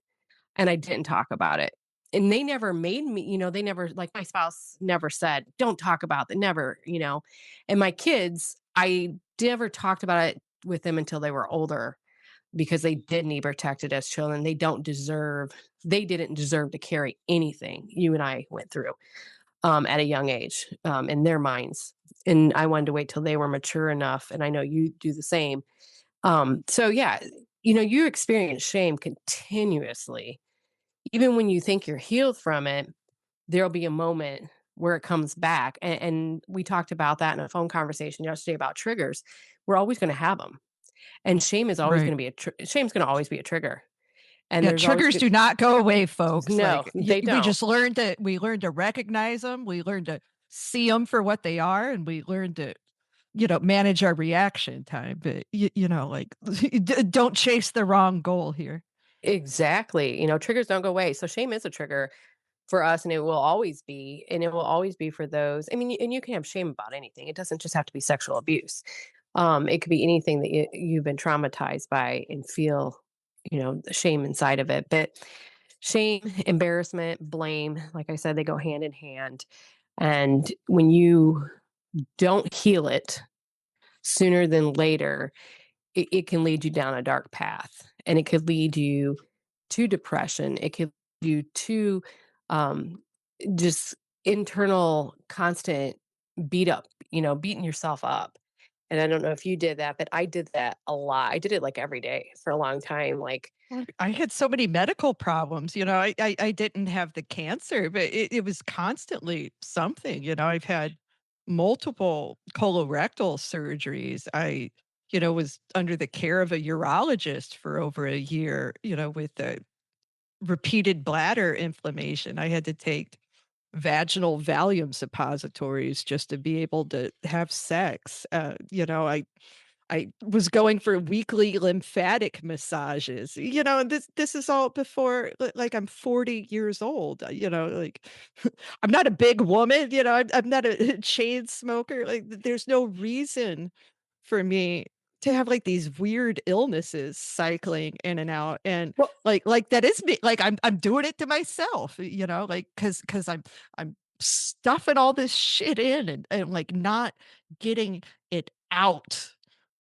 [SPEAKER 3] and I didn't talk about it. And they never made me, they never, like my spouse never said, don't talk about it, never. And my kids, I never talked about it with them until they were older because they did need protected as children. They didn't deserve to carry anything you and I went through at a young age in their minds. And I wanted to wait till they were mature enough. And I know you do the same. So yeah, you experience shame continuously even when you think you're healed from it, there'll be a moment where it comes back. And we talked about that in a phone conversation yesterday about triggers. We're always going to have them. And shame is always
[SPEAKER 2] Right.
[SPEAKER 3] going to be shame's going to always be a trigger. And
[SPEAKER 2] Yeah,
[SPEAKER 3] there's always
[SPEAKER 2] triggers do not go away, folks.
[SPEAKER 3] no,
[SPEAKER 2] Like
[SPEAKER 3] they
[SPEAKER 2] we
[SPEAKER 3] don't.
[SPEAKER 2] just learned to recognize them. We learned to see them for what they are, and we learned to, manage our reaction time. But like don't chase the wrong goal here.
[SPEAKER 3] Exactly. Triggers don't go away. So shame is a trigger for us and it will always be. And it will always be for those. I mean, and you can have shame about anything. It doesn't just have to be sexual abuse. It could be anything that you've been traumatized by and feel, the shame inside of it. But shame, embarrassment, blame, like I said, they go hand in hand. And when you don't heal it sooner than later, it can lead you down a dark path and it could lead you to depression. It could lead you to um, just internal constant beat up, beating yourself up. And I don't know if you did that, but I did that a lot. I did it like every day for a long time. Like,
[SPEAKER 2] I had so many medical problems, I didn't have the cancer, but it was constantly something, I've had multiple colorectal surgeries. I was under the care of a urologist for over a year, with the repeated bladder inflammation. I had to take vaginal Valium suppositories just to be able to have sex. I was going for weekly lymphatic massages, and this is all before like I'm 40 years old, like I'm not a big woman, I'm not a chain smoker. Like there's no reason for me to have like these weird illnesses cycling in and out. And
[SPEAKER 3] well,
[SPEAKER 2] like that is me. Like I'm doing it to myself, like because I'm stuffing all this shit in and like not getting it out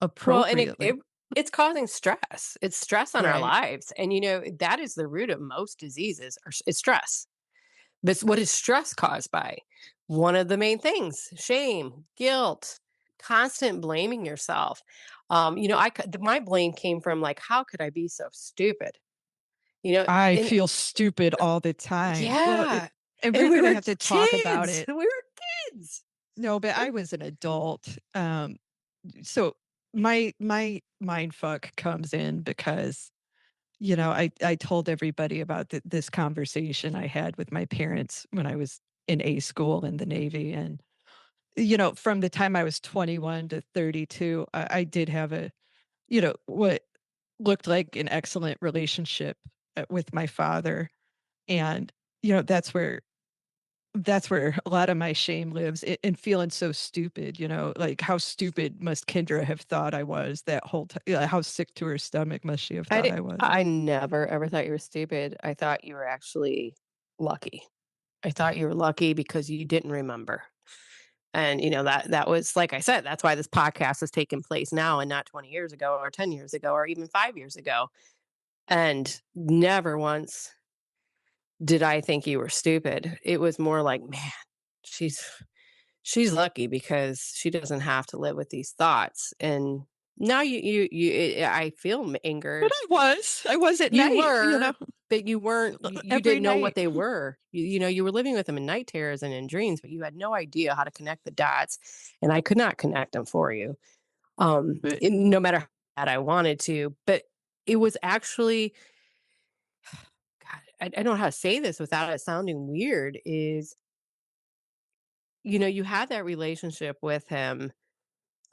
[SPEAKER 3] and
[SPEAKER 2] appropriately.
[SPEAKER 3] it's causing stress. It's stress on our
[SPEAKER 2] Right.
[SPEAKER 3] lives. And, that is the root of most diseases is stress. But what is stress caused by? One of the main things, shame, guilt, constant blaming yourself. My blame came from like, how could I be so stupid? You know,
[SPEAKER 2] I
[SPEAKER 3] and
[SPEAKER 2] feel stupid all the time. Well,
[SPEAKER 3] yeah,
[SPEAKER 2] and
[SPEAKER 3] and
[SPEAKER 2] we're
[SPEAKER 3] we
[SPEAKER 2] gonna
[SPEAKER 3] were
[SPEAKER 2] have to talk about
[SPEAKER 3] kids.
[SPEAKER 2] it.
[SPEAKER 3] We were kids.
[SPEAKER 2] No, but I was an adult. So my mind fuck comes in because I told everybody about this conversation I had with my parents when I was in A school in the Navy. And, from the time I was 21 to 32, I did have what looked like an excellent relationship with my father. And, that's where a lot of my shame lives in feeling so stupid, like how stupid must Kendra have thought I was that whole time? How sick to her stomach must she have thought I was?
[SPEAKER 3] I never ever thought you were stupid. I thought you were actually lucky. I thought you were lucky because you didn't remember. And that was like I said, that's why this podcast is taking place now and not 20 years ago or 10 years ago or even 5 years ago. And never once did I think you were stupid. It was more like, man, she's she's lucky because she doesn't have to live with these thoughts. And now I feel
[SPEAKER 2] But
[SPEAKER 3] angered.
[SPEAKER 2] I was at
[SPEAKER 3] You
[SPEAKER 2] night,
[SPEAKER 3] were, but you weren't you
[SPEAKER 2] every
[SPEAKER 3] didn't know what
[SPEAKER 2] night.
[SPEAKER 3] they were. You were living with them in night terrors and in dreams, but you had no idea how to connect the dots, and I could not connect them for you.
[SPEAKER 2] But
[SPEAKER 3] No matter how bad I wanted to, but it was actually God, I don't know how to say this without it sounding weird, is, you had that relationship with him,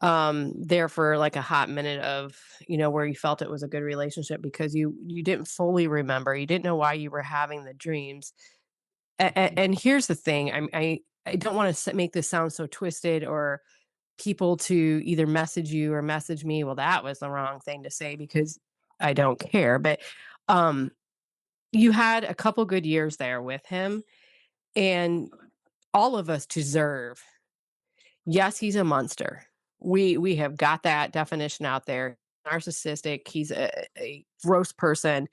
[SPEAKER 3] there for, like, a hot minute of, where you felt it was a good relationship because you didn't fully remember, you didn't know why you were having the dreams. And here's the thing, I don't wanna make this sound so twisted or people to either message you or message me, well, that was the wrong thing to say because I don't care, but, um, you had a couple good years there with him, and all of us deserve. Yes, he's a monster. We have got that definition out there. Narcissistic, he's a gross person,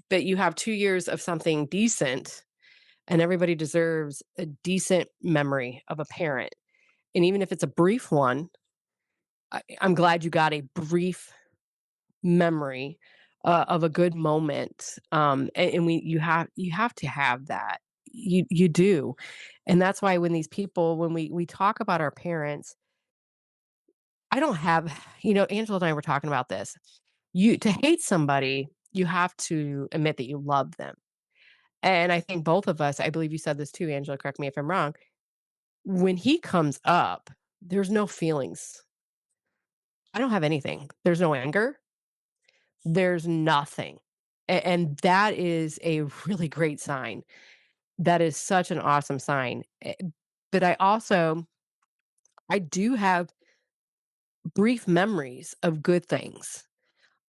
[SPEAKER 3] but you have 2 years of something decent, and everybody deserves a decent memory of a parent. And even if it's a brief one, I'm glad you got a brief memory, of a good moment, and we you have to have that. You do, and that's why when these people when we talk about our parents, I don't have Angela and I were talking about this. You to hate somebody, you have to admit that you love them, and I think both of us, I believe you said this too, Angela, correct me if I'm wrong, when he comes up, there's no feelings. I don't have anything. There's no anger. There's nothing. And that is a really great sign. That is such an awesome sign. But I do have brief memories of good things.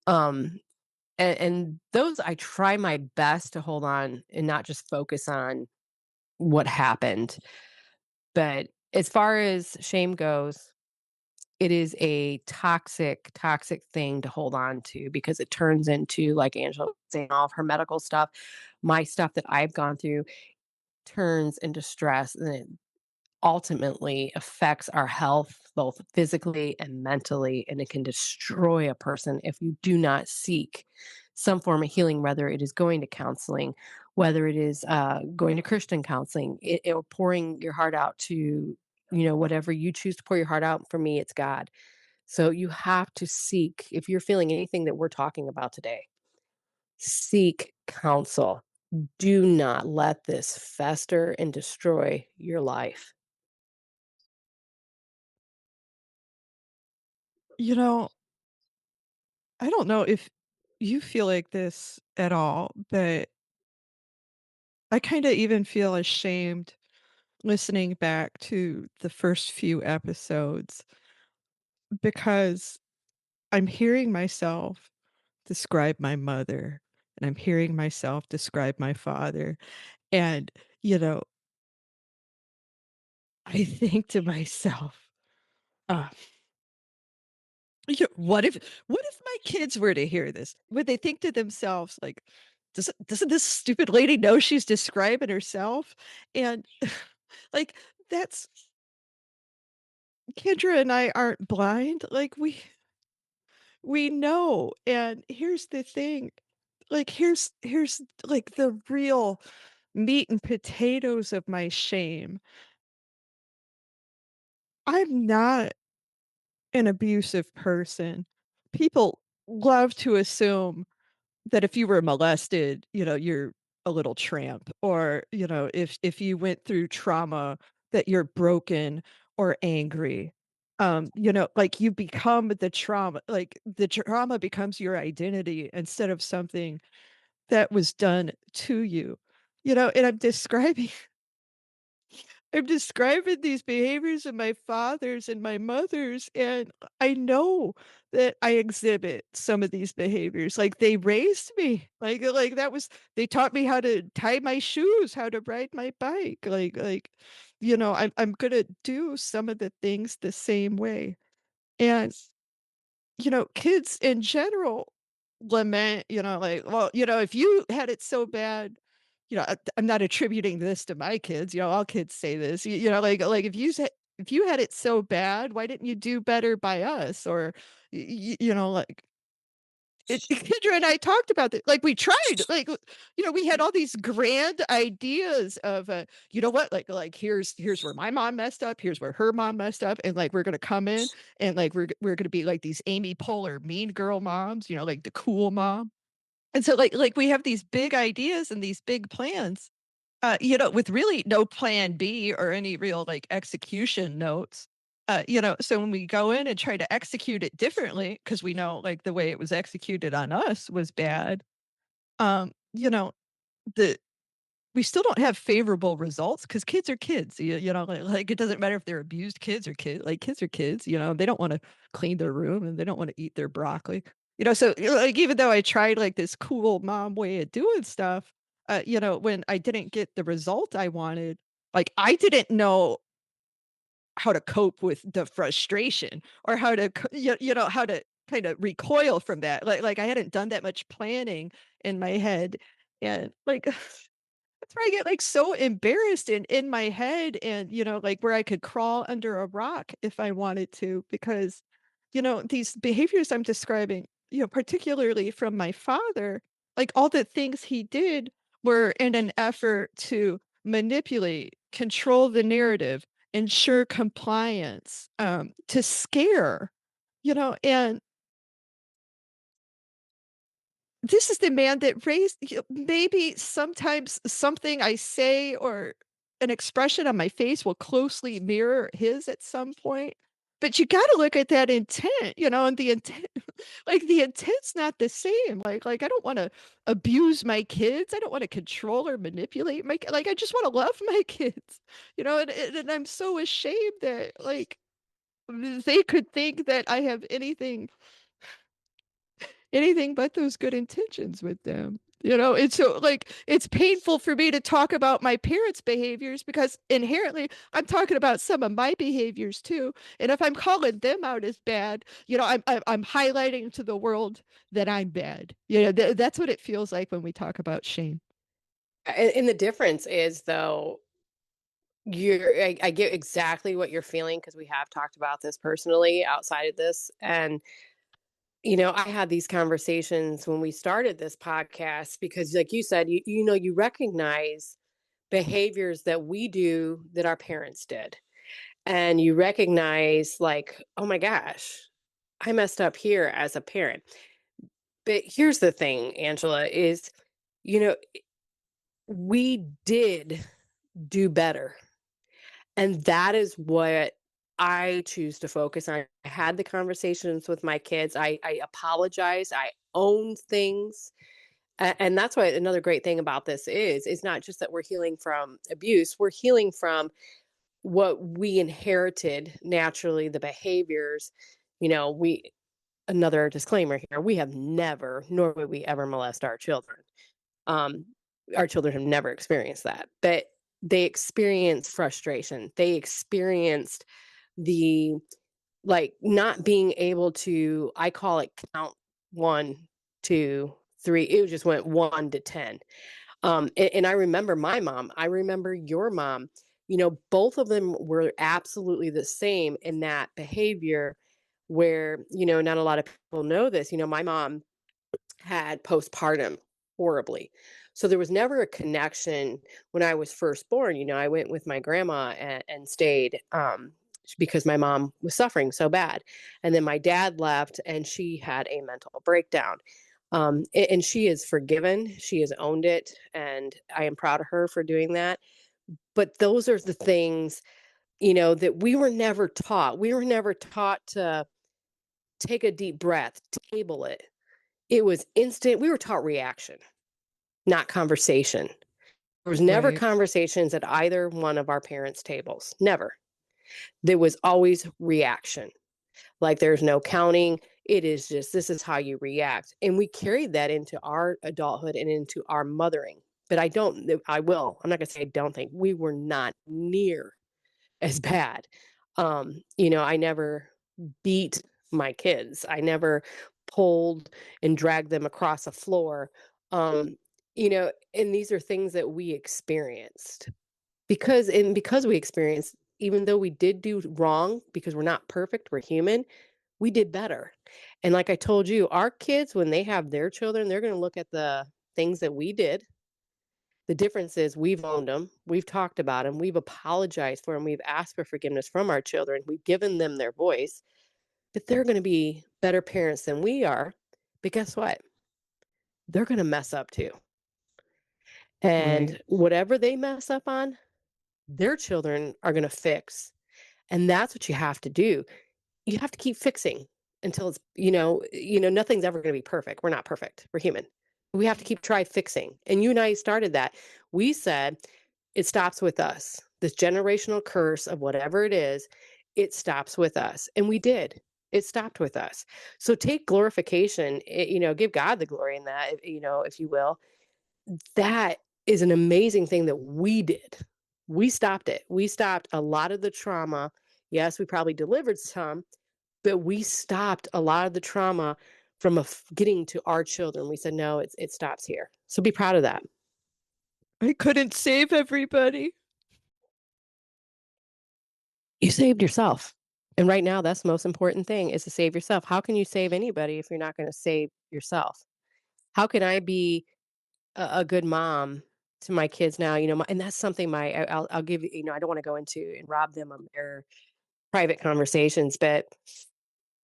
[SPEAKER 3] Um, and those I try my best to hold on and not just focus on what happened. But as far as shame goes, it is a toxic, toxic thing to hold on to because it turns into, like Angela was saying, all of her medical stuff, my stuff that I've gone through. turns into stress, and it ultimately affects our health both physically and mentally, and it can destroy a person if you do not seek some form of healing, whether it is going to counseling, whether it is going to Christian counseling, or pouring your heart out to, whatever you choose to pour your heart out. For me, it's God. So you have to seek, if you're feeling anything that we're talking about today, seek counsel. Do not let this fester and destroy your life.
[SPEAKER 2] You know, I don't know if you feel like this at all, but I kind of even feel ashamed listening back to the first few episodes because I'm hearing myself describe my mother and I'm hearing myself describe my father. And, you know, I think to myself, uh, what if my kids were to hear this? Would they think to themselves like, doesn't this stupid lady know she's describing herself? And like that's Kendra and I aren't blind. Like we know. And here's the thing. Like here's like the real meat and potatoes of my shame. I'm not an abusive person. People love to assume that if you were molested, you're a little tramp, or, if you went through trauma, that you're broken or angry. Like you become the trauma, like the trauma becomes your identity instead of something that was done to you. And I'm describing these behaviors of my father's and my mother's, and I know that I exhibit some of these behaviors. Like they raised me. Like that was they taught me how to tie my shoes, how to ride my bike. I'm gonna do some of the things the same way. And kids in general lament, like, well, if you had it so bad, I'm not attributing this to my kids, all kids say this, like if you had it so bad, why didn't you do better by us? Or, like Kendra and I talked about it. Like we tried, like, we had all these grand ideas of, you know what, like here's where my mom messed up. Here's where her mom messed up. And like, we're going to come in and like, we're going to be like these Amy Poehler mean girl moms, like the cool mom. And so like we have these big ideas and these big plans, with really no plan B or any real like execution notes. So when we go in and try to execute it differently, because we know like the way it was executed on us was bad, um, you know, the we still don't have favorable results because kids are kids. Like it doesn't matter if they're abused kids or kids. Like kids are kids. They don't want to clean their room and they don't want to eat their broccoli. So like even though I tried like this cool mom way of doing stuff, when I didn't get the result I wanted, like I didn't know how to cope with the frustration or how to how to kind of recoil from that. Like I hadn't done that much planning in my head, and like that's where I get, like, so embarrassed in my head and, like, where I could crawl under a rock if I wanted to because, these behaviors I'm describing, particularly from my father, like, all the things he did were in an effort to manipulate, control the narrative, ensure compliance, to scare, and this is the man that raised maybe sometimes something I say or an expression on my face will closely mirror his at some point, but you gotta look at that intent, and the intent like, the intent's not the same, I don't wanna abuse my kids, I don't wanna control or manipulate like, I just wanna love my kids, and I'm so ashamed that, like, they could think that I have anything but those good intentions with them. And so like it's painful for me to talk about my parents' behaviors because inherently I'm talking about some of my behaviors too. And if I'm calling them out as bad, I'm highlighting to the world that I'm bad. That's what it feels like when we talk about shame.
[SPEAKER 3] And the difference is, though, I get exactly what you're feeling because we have talked about this personally outside of this. And, I had these conversations when we started this podcast because, like you said, you recognize behaviors that we do that our parents did. And you recognize, like, oh my gosh, I messed up here as a parent. But here's the thing, Angela, is, you know, we did do better. And that is what I choose to focus on. I had the conversations with my kids. I apologize. I own things. And that's what another great thing about this is not just that we're healing from abuse, we're healing from what we inherited naturally, the behaviors. We Another disclaimer here, we have never, nor would we ever molest our children. Um, our children have never experienced that, but they experienced frustration. They experienced the like not being able to, I call it count 1, 2, 3. It just went 1 to 10. And I remember my mom, I remember your mom, both of them were absolutely the same in that behavior where, not a lot of people know this. My mom had postpartum horribly. So there was never a connection when I was first born. I went with my grandma and stayed because my mom was suffering so bad. And then my dad left and she had a mental breakdown. And she is forgiven. She has owned it. And I am proud of her for doing that. But those are the things, that we were never taught. We were never taught to take a deep breath, table it. It was instant. We were taught reaction, not conversation. There was never
[SPEAKER 2] Right.
[SPEAKER 3] conversations at either one of our parents' tables. Never. There was always reaction. Like there's no counting. It is just, this is how you react. And we carried that into our adulthood and into our mothering. But I'm not going to say I don't think we were not near as bad. I never beat my kids. I never pulled and dragged them across a floor. And these are things that we experienced because we experienced, even though we did do wrong, because we're not perfect, we're human, we did better. And like I told you, our kids, when they have their children, they're going to look at the things that we did. The difference is we've owned them, we've talked about them, we've apologized for them, we've asked for forgiveness from our children, we've given them their voice, but they're going to be better parents than we are. But guess what? They're going to mess up too.
[SPEAKER 2] Right.
[SPEAKER 3] And whatever they mess up on, their children are going to fix. And that's what you have to do. You have to keep fixing until it's, nothing's ever going to be perfect. We're not perfect. We're human. We have to keep try fixing. And you and I started that. We said it stops with us. This generational curse of whatever it is, it stops with us. And we did. It stopped with us. So take glorification, give God the glory in that, if you will. That is an amazing thing that we did. We stopped it. We stopped a lot of the trauma. Yes, we probably delivered some, but we stopped a lot of the trauma from getting to our children. We said, no, it stops here. So be proud of that.
[SPEAKER 2] I couldn't save everybody.
[SPEAKER 3] You saved yourself. And right now, that's the most important thing is to save yourself. How can you save anybody if you're not going to save yourself? How can I be a good mom to my kids now? And that's something I'll give you, I don't want to go into and rob them of their private conversations, but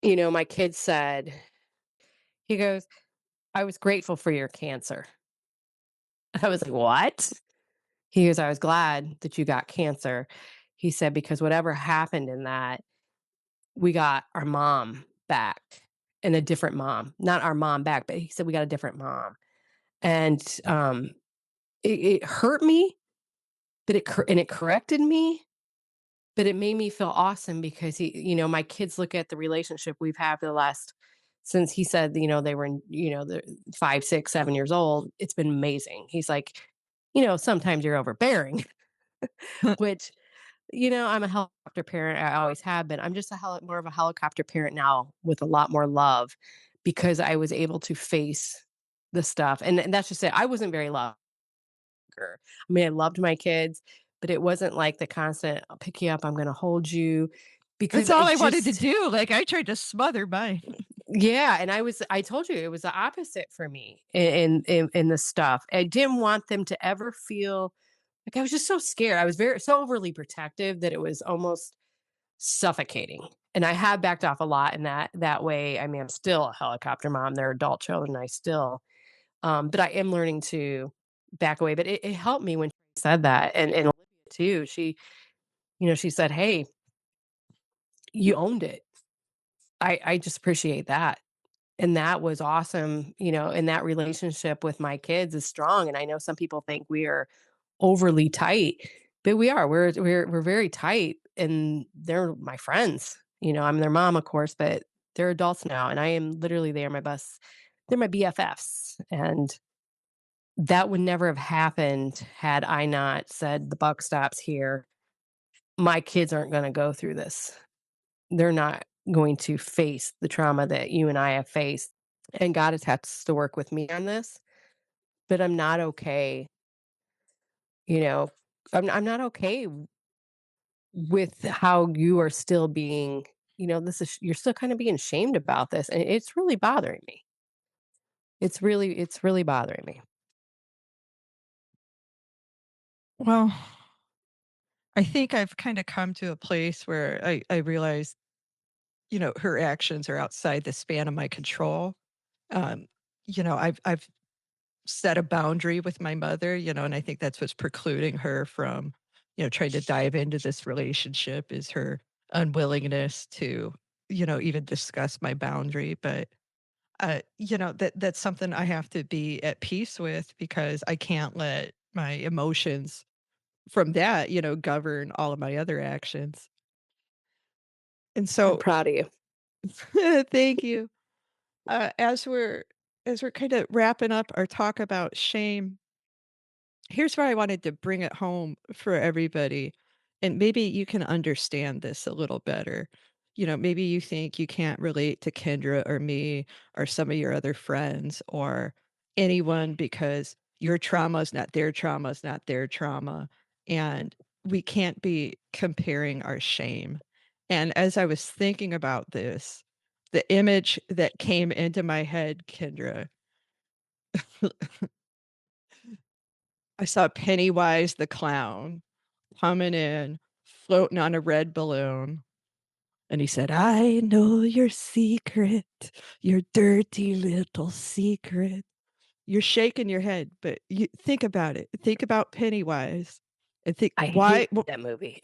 [SPEAKER 3] my kid said, he goes, I was grateful for your cancer. I was like, what? He goes, I was glad that you got cancer. He said, because whatever happened in that, we got our mom back and a different mom, not our mom back, but he said, we got a different mom. And it hurt me, but it corrected me, but it made me feel awesome because my kids look at the relationship we've had for the last, since he said, they were, the 5, 6, 7 years old. It's been amazing. He's like, sometimes you're overbearing, which, I'm a helicopter parent. I always have been. I'm just more of a helicopter parent now with a lot more love because I was able to face the stuff. And that's just it. I wasn't very loved her. I mean, I loved my kids, but it wasn't like the constant, "I'll pick you up, I'm gonna hold you,"
[SPEAKER 2] That's
[SPEAKER 3] because
[SPEAKER 2] all
[SPEAKER 3] it
[SPEAKER 2] I wanted to
[SPEAKER 3] just
[SPEAKER 2] do. Like, I tried to smother mine.
[SPEAKER 3] yeah, and I told you it was the opposite for me in the stuff. I didn't want them to ever feel like I was just so scared. I was very so overly protective that it was almost suffocating. And I have backed off a lot in that way. I mean, I'm still a helicopter mom. They're adult children. I still but I am learning to back away. But it helped me when she said that. And Olivia too. She said, "Hey, you owned it." I just appreciate that. And that was awesome, and that relationship with my kids is strong, and I know some people think we are overly tight, but we are. We're very tight, and they're my friends. I'm their mom, of course, but they're adults now, and I am literally they are my best they're my BFFs, and that would never have happened had I not said, "The buck stops here. My kids aren't gonna go through this." They're not going to face the trauma that you and I have faced, and God has to work with me on this, but I'm not okay, you know, I'm not okay with how you are still being, this is you're still kind of being shamed about this, and it's really bothering me. It's really bothering me.
[SPEAKER 2] Well, I think I've kinda come to a place where I realize, her actions are outside the span of my control. Um, I've set a boundary with my mother, and I think that's what's precluding her from, trying to dive into this relationship is her unwillingness to, even discuss my boundary. But that's something I have to be at peace with because I can't let my emotions from that, govern all of my other actions. And
[SPEAKER 3] I'm
[SPEAKER 2] so
[SPEAKER 3] proud of you.
[SPEAKER 2] thank you. Uh, as we're as we're kind of wrapping up our talk about shame, here's where I wanted to bring it home for everybody. And maybe you can understand this a little better. Maybe you think you can't relate to Kendra or me or some of your other friends or anyone because your trauma is not their trauma is not their trauma. And we can't be comparing our shame. And as I was thinking about this, the image that came into my head, Kendra, I saw Pennywise the clown coming in, floating on a red balloon, and he said, "I know your secret, your dirty little secret." You're shaking your head, but you think about it. Think about Pennywise and think
[SPEAKER 3] I
[SPEAKER 2] why
[SPEAKER 3] hate that movie.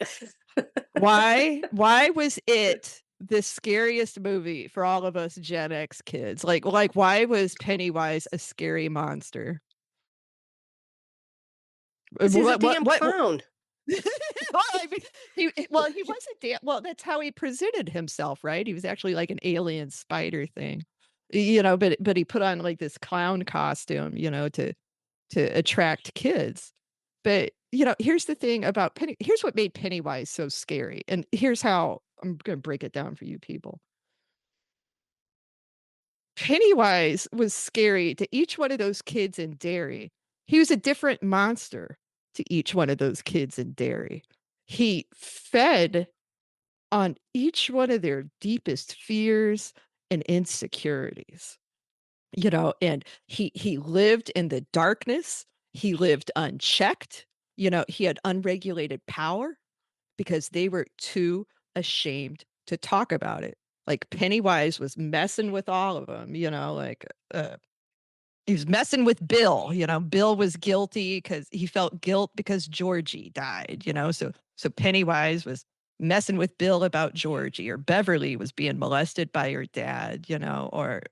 [SPEAKER 2] why was it the scariest movie for all of us Gen X kids? Like why was Pennywise a scary monster?
[SPEAKER 3] 'Cause he's a damn
[SPEAKER 2] What
[SPEAKER 3] clown.
[SPEAKER 2] well, I mean, he wasn't well, that's how he presented himself, right? He was actually like an alien spider thing. But he put on like this clown costume, to attract kids. But, here's the thing about here's what made Pennywise so scary. And here's how I'm gonna break it down for you people. Pennywise was scary to each one of those kids in Derry. He was a different monster to each one of those kids in Derry. He fed on each one of their deepest fears and insecurities. And he lived in the darkness. He lived unchecked. He had unregulated power because they were too ashamed to talk about it. Like Pennywise was messing with all of them, he was messing with Bill. Bill was guilty because he felt guilt because Georgie died. So Pennywise was messing with Bill about Georgie, or Beverly was being molested by her dad. Or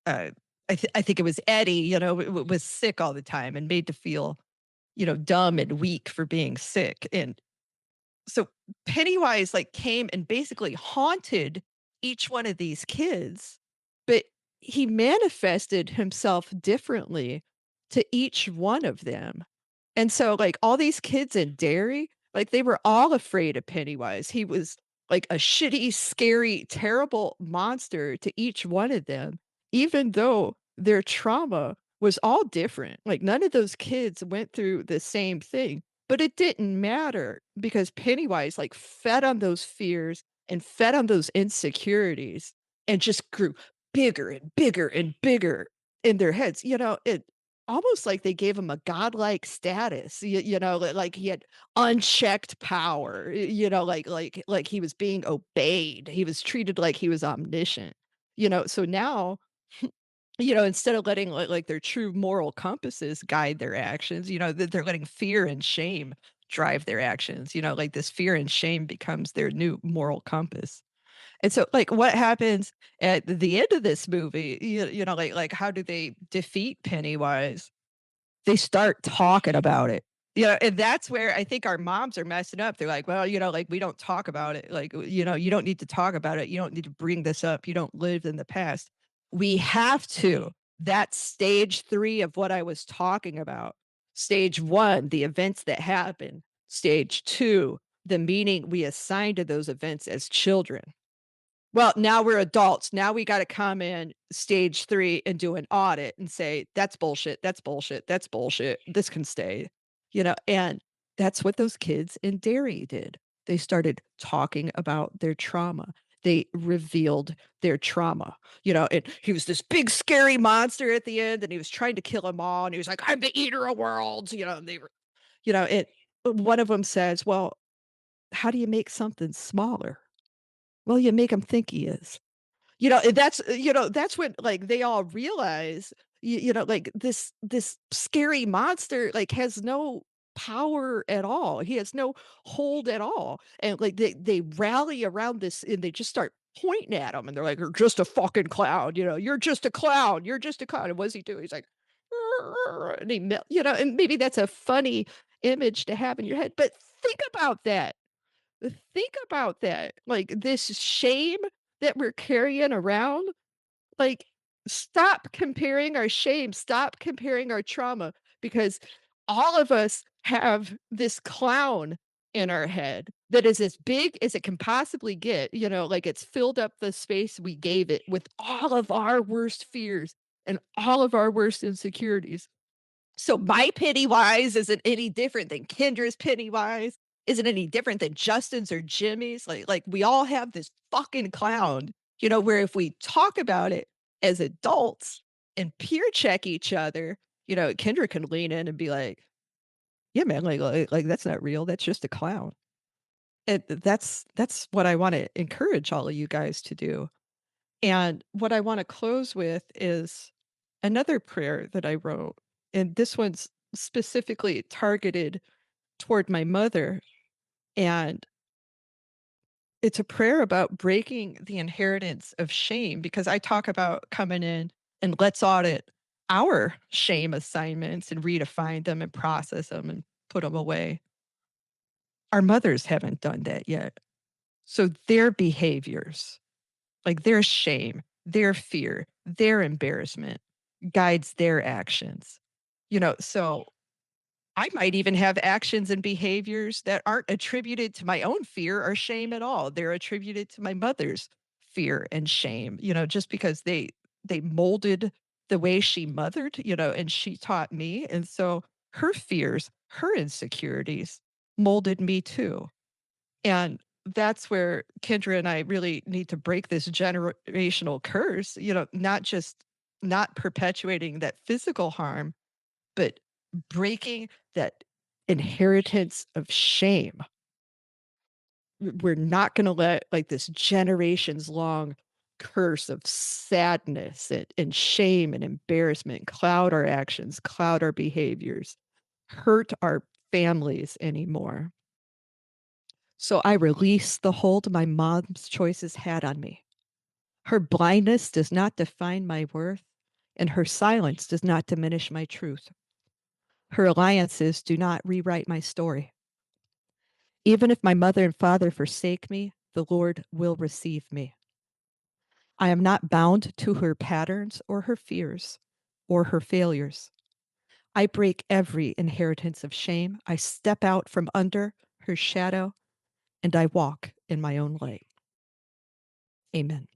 [SPEAKER 2] uh, I think it was Eddie. Was sick all the time and made to feel dumb and weak for being sick. And so Pennywise like came and basically haunted each one of these kids, but he manifested himself differently to each one of them. And so like all these kids in Derry, like they were all afraid of Pennywise. He was like a shitty, scary, terrible monster to each one of them, even though their trauma was all different. Like, none of those kids went through the same thing, but it didn't matter because Pennywise, like, fed on those fears and fed on those insecurities and just grew bigger and bigger and bigger in their heads. It almost like they gave him a godlike status, like he had unchecked power, like he was being obeyed. He was treated like he was omniscient. So now instead of letting like their true moral compasses guide their actions, that they're letting fear and shame drive their actions. Like this fear and shame becomes their new moral compass. And so, like, what happens at the end of this movie? Like how do they defeat Pennywise? They start talking about it. And that's where I think our moms are messing up. They're like, well, like we don't talk about it. Like, you don't need to talk about it. You don't need to bring this up. You don't live in the past. We have to. That's stage 3 of what I was talking about. Stage 1, the events that happen. Stage 2, the meaning we assign to those events as children. Well, now we're adults. Now we gotta come in stage 3 and do an audit and say, "That's bullshit, that's bullshit, that's bullshit. This can stay." And that's what those kids in Derry did. They started talking about their trauma. They revealed their trauma, and he was this big scary monster at the end, and he was trying to kill them all, and he was like, "I'm the eater of worlds," and they were and one of them says, "Well, how do you make something smaller?" Well, you make him think he is. And that's when, like, they all realize, like, this scary monster, like, has no power at all. He has no hold at all, and, like, they rally around this, and they just start pointing at him, and they're like, "You're just a fucking clown, you're just a clown, you're just a clown." And what does he do? He's like, and and maybe that's a funny image to have in your head, but think about that. Like, this shame that we're carrying around, like, stop comparing our shame, stop comparing our trauma, because all of us have this clown in our head that is as big as it can possibly get, like it's filled up the space we gave it with all of our worst fears and all of our worst insecurities. So my Pennywise isn't any different than Kendra's Pennywise, isn't any different than Justin's or Jimmy's. Like we all have this fucking clown, where if we talk about it as adults and peer check each other, Kendra can lean in and be like, "Yeah, man, like that's not real. That's just a clown." And that's what I want to encourage all of you guys to do. And what I want to close with is another prayer that I wrote. And this one's specifically targeted toward my mother. And it's a prayer about breaking the inheritance of shame, because I talk about coming in and let's audit our shame assignments and redefine them and process them and put them away. Our mothers haven't done that yet. So their behaviors, like their shame, their fear, their embarrassment guides their actions. So I might even have actions and behaviors that aren't attributed to my own fear or shame at all. They're attributed to my mother's fear and shame, just because they molded the way she mothered, and she taught me. And so her fears, her insecurities molded me too. And that's where Kendra and I really need to break this generational curse, not perpetuating that physical harm, but breaking that inheritance of shame. We're not going to let like this generations long curse of sadness and shame and embarrassment cloud our actions, cloud our behaviors, hurt our families anymore. So I release the hold my mom's choices had on me. Her blindness does not define my worth, and her silence does not diminish my truth. Her alliances do not rewrite my story. Even if my mother and father forsake me, the Lord will receive me. I am not bound to her patterns or her fears or her failures. I break every inheritance of shame. I step out from under her shadow and I walk in my own light. Amen.